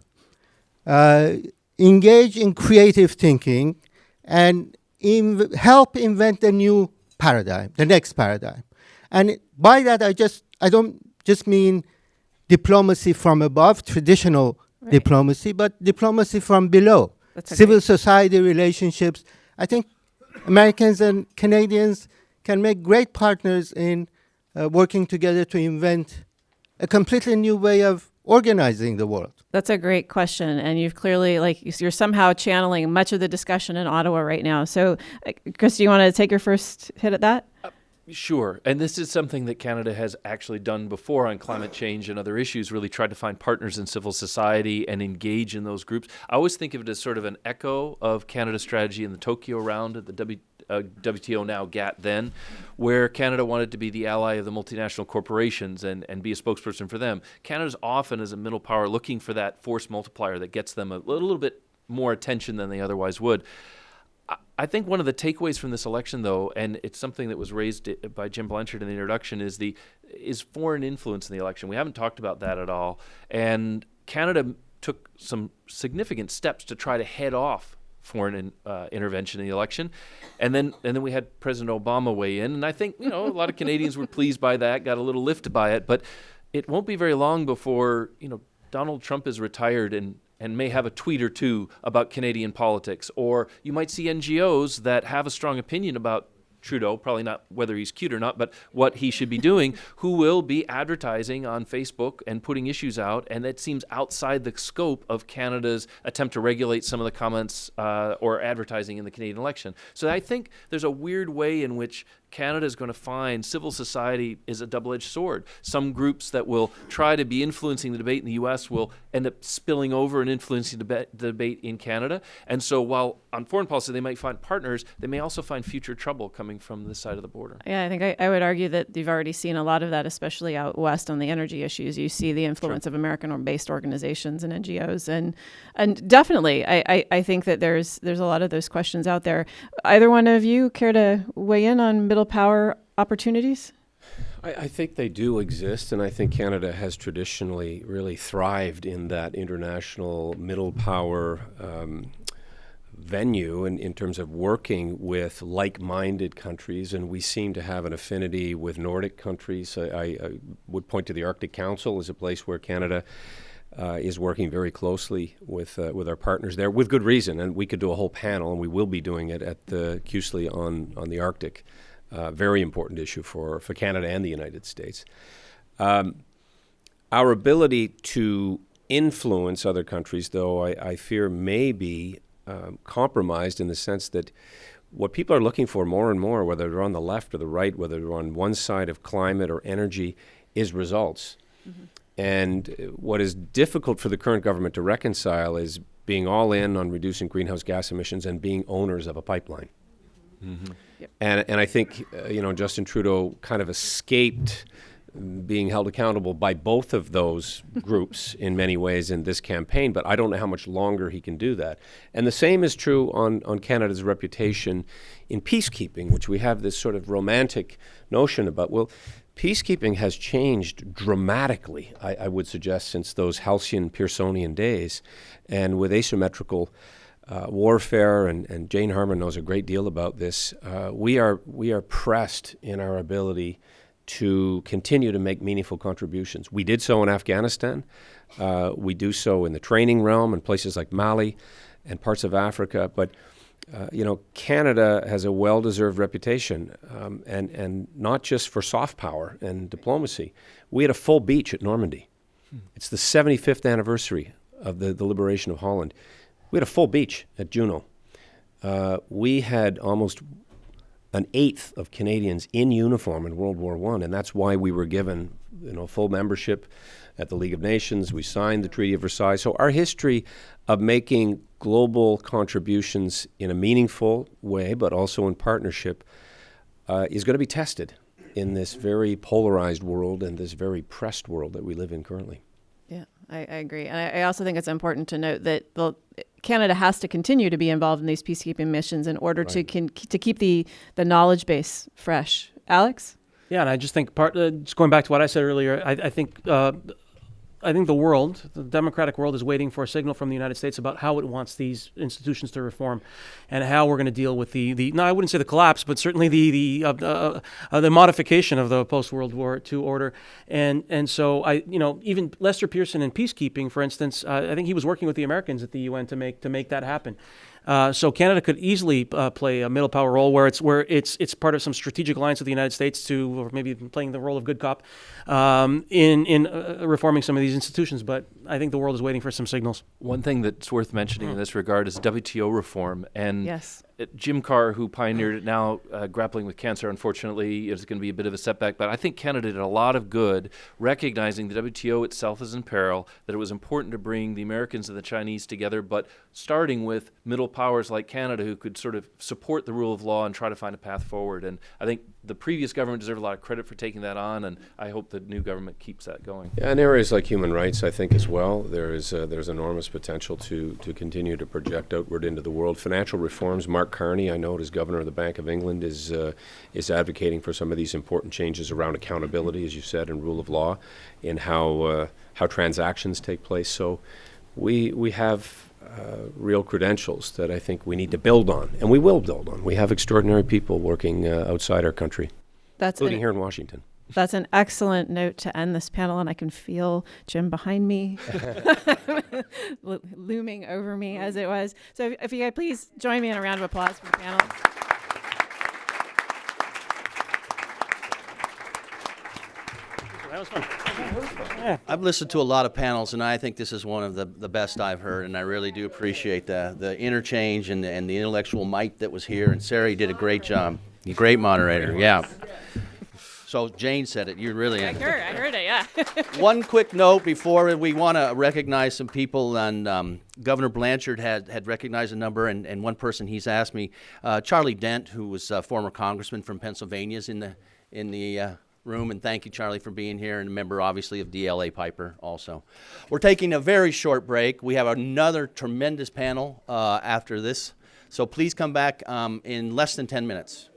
engage in creative thinking and help invent a new paradigm, the next paradigm? And by that, I don't just mean diplomacy from above, traditional diplomacy, but diplomacy from below, civil society relationships. I think Americans and Canadians can make great partners in working together to invent a completely new way of organizing the world. That's a great question. And you've clearly, you're somehow channeling much of the discussion in Ottawa right now. So, Chris, do you want to take your first hit at that? Sure. And this is something that Canada has actually done before on climate change and other issues, really tried to find partners in civil society and engage in those groups. I always think of it as sort of an echo of Canada's strategy in the Tokyo round at the WTO, now GATT then, where Canada wanted to be the ally of the multinational corporations and be a spokesperson for them. Canada's often, as a middle power, looking for that force multiplier that gets them a little bit more attention than they otherwise would. I think one of the takeaways from this election, though, and it's something that was raised by Jim Blanchard in the introduction, is foreign influence in the election. We haven't talked about that at all. And Canada took some significant steps to try to head off foreign intervention in the election. And then we had President Obama weigh in. And I think, a lot of Canadians were pleased by that, got a little lift by it. But it won't be very long before, Donald Trump is retired and may have a tweet or two about Canadian politics. Or you might see NGOs that have a strong opinion about Trudeau, probably not whether he's cute or not, but what he should be doing, who will be advertising on Facebook and putting issues out, and that seems outside the scope of Canada's attempt to regulate some of the comments or advertising in the Canadian election. So I think there's a weird way in which Canada is going to find civil society is a double-edged sword. Some groups that will try to be influencing the debate in the U.S. will end up spilling over and influencing the debate in Canada. And so while on foreign policy they might find partners, they may also find future trouble coming from this side of the border. Yeah, I think I would argue that you've already seen a lot of that, especially out west on the energy issues. You see the influence of American-based organizations and NGOs, and definitely, I think that there's a lot of those questions out there. Either one of you care to weigh in on middle power opportunities? I think they do exist, and I think Canada has traditionally really thrived in that international middle power venue in terms of working with like-minded countries, and we seem to have an affinity with Nordic countries. I would point to the Arctic Council as a place where Canada is working very closely with our partners there, with good reason, and we could do a whole panel, and we will be doing it at the CUSLI on the Arctic. Very important issue for Canada and the United States. Our ability to influence other countries, though, I fear may be compromised in the sense that what people are looking for more and more, whether they're on the left or the right, whether they're on one side of climate or energy, is results. Mm-hmm. And what is difficult for the current government to reconcile is being all in on reducing greenhouse gas emissions and being owners of a pipeline. Mm-hmm. Yep. And I think, Justin Trudeau kind of escaped being held accountable by both of those groups in many ways in this campaign, but I don't know how much longer he can do that. And the same is true on Canada's reputation in peacekeeping, which we have this sort of romantic notion about. Well, peacekeeping has changed dramatically, I would suggest, since those halcyon Pearsonian days, and with asymmetrical warfare, and Jane Harman knows a great deal about this. We are pressed in our ability to continue to make meaningful contributions. We did so in Afghanistan. We do so in the training realm in places like Mali and parts of Africa. But Canada has a well-deserved reputation, and not just for soft power and diplomacy. We had a full beach at Normandy. It's the 75th anniversary of the liberation of Holland. We had a full beach at Juno. We had almost an eighth of Canadians in uniform in World War I, and that's why we were given, full membership at the League of Nations. We signed the Treaty of Versailles. So our history of making global contributions in a meaningful way, but also in partnership, is going to be tested in this very polarized world and this very pressed world that we live in currently. Yeah, I agree. And I also think it's important to note that Canada has to continue to be involved in these peacekeeping missions in order to keep the knowledge base fresh. Alex? Yeah, and I just think just going back to what I said earlier, I think the world, the democratic world, is waiting for a signal from the United States about how it wants these institutions to reform, and how we're going to deal with no, I wouldn't say the collapse, but certainly the modification of the post-World War II order. And so even Lester Pearson in peacekeeping, for instance, I think he was working with the Americans at the UN to make that happen. So Canada could easily play a middle power role where it's part of some strategic alliance with the United States or maybe playing the role of good cop in reforming some of these institutions. But I think the world is waiting for some signals. One thing that's worth mentioning in this regard is WTO reform. And yes. Jim Carr, who pioneered it, now grappling with cancer, unfortunately, is going to be a bit of a setback. But I think Canada did a lot of good recognizing the WTO itself is in peril, that it was important to bring the Americans and the Chinese together, but starting with middle powers like Canada who could sort of support the rule of law and try to find a path forward. And I think the previous government deserved a lot of credit for taking that on, and I hope the new government keeps that going. Yeah, in areas like human rights, I think as well, there's enormous potential to continue to project outward into the world. Financial reforms, Mark Carney, I know, as governor of the Bank of England, is advocating for some of these important changes around accountability, as you said, and rule of law, in how transactions take place. So we have real credentials that I think we need to build on, and we will build on. We have extraordinary people working outside our country, including here in Washington. That's an excellent note to end this panel, and I can feel Jim behind me looming over me as it was. So if you guys please join me in a round of applause for the panel. That was fun. I've listened to a lot of panels, and I think this is one of the best I've heard, and I really do appreciate the interchange and the intellectual might that was here. And Sarah, you did a great job. You're a great moderator, yeah. So Jane said it. You really. I heard it. Yeah. One quick note before we want to recognize some people, and Governor Blanchard had recognized a number, and one person he's asked me, Charlie Dent, who was a former congressman from Pennsylvania, is in the room, and thank you, Charlie, for being here, and a member, obviously, of DLA Piper also. We're taking a very short break. We have another tremendous panel after this, so please come back in less than 10 minutes.